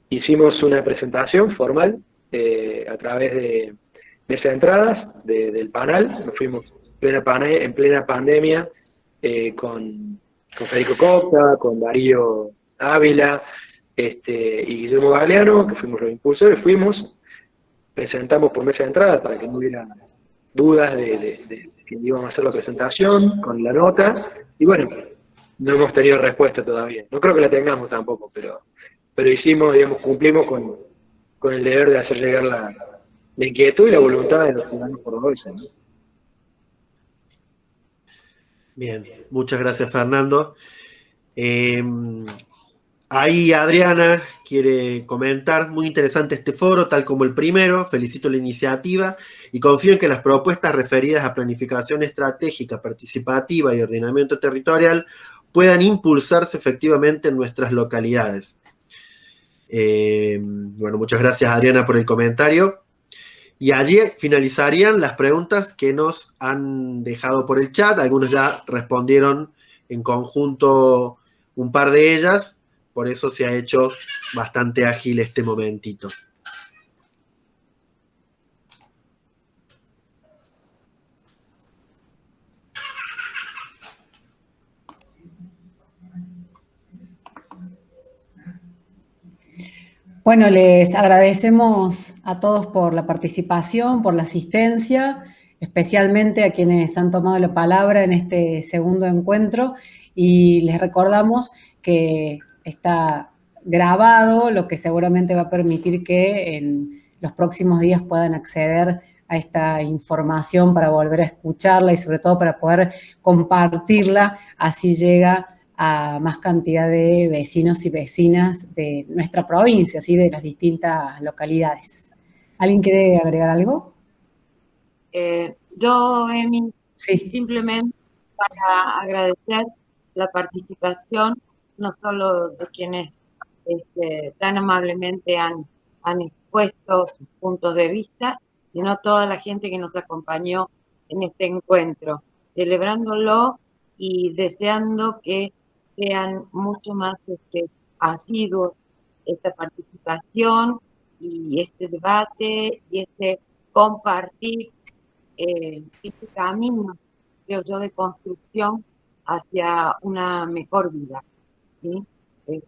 Hicimos una presentación formal a través de mesa de entradas del panel. Nos fuimos en plena pandemia con Federico Copta, con Darío Ávila y Guillermo Galeano, que fuimos los impulsores. Presentamos por mesa de entradas para que no hubiera dudas de que íbamos a hacer la presentación con la nota. Y bueno, no hemos tenido respuesta todavía. No creo que la tengamos tampoco, pero hicimos, digamos, cumplimos con el deber de hacer llegar la inquietud y la voluntad de los ciudadanos cordobeses, ¿no? Bien, muchas gracias, Fernando. Ahí Adriana quiere comentar, muy interesante este foro, tal como el primero, felicito la iniciativa y confío en que las propuestas referidas a planificación estratégica, participativa y ordenamiento territorial puedan impulsarse efectivamente en nuestras localidades. Bueno, muchas gracias, Adriana, por el comentario. Y allí finalizarían las preguntas que nos han dejado por el chat. Algunos ya respondieron en conjunto un par de ellas, por eso se ha hecho bastante ágil este momentito. Bueno, les agradecemos a todos por la participación, por la asistencia, especialmente a quienes han tomado la palabra en este segundo encuentro, y les recordamos que está grabado, lo que seguramente va a permitir que en los próximos días puedan acceder a esta información para volver a escucharla y sobre todo para poder compartirla, así llega a más cantidad de vecinos y vecinas de nuestra provincia, ¿sí? De las distintas localidades. ¿Alguien quiere agregar algo? Yo, Emi, Sí. simplemente para agradecer la participación, no solo de quienes tan amablemente han expuesto sus puntos de vista, sino toda la gente que nos acompañó en este encuentro, celebrándolo y deseando que sean mucho más asiduos esta participación y este debate y este compartir este camino, creo yo, de construcción hacia una mejor vida, ¿sí?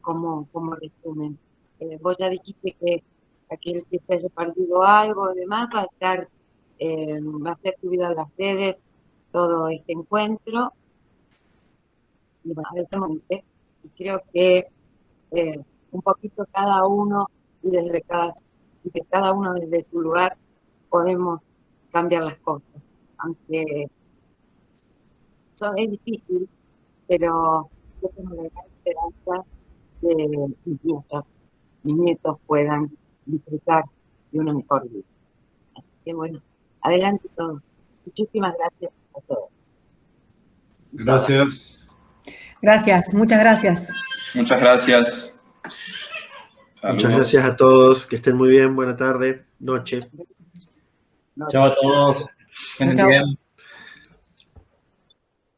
Como resumen. Vos ya dijiste que aquel que se haya perdido algo y demás va a ser subido a las redes todo este encuentro. Y bueno, y creo que un poquito cada uno y desde cada uno desde su lugar podemos cambiar las cosas, aunque es difícil, pero yo tengo la gran esperanza de mis nietos puedan disfrutar de una mejor vida. Así que bueno, adelante todos. Muchísimas gracias a todos. Gracias. Gracias, muchas gracias. Muchas gracias. Muchas Saludos. gracias a todos, que estén muy bien, buena tarde, noche. Chao a todos. Que estén Chao. bien.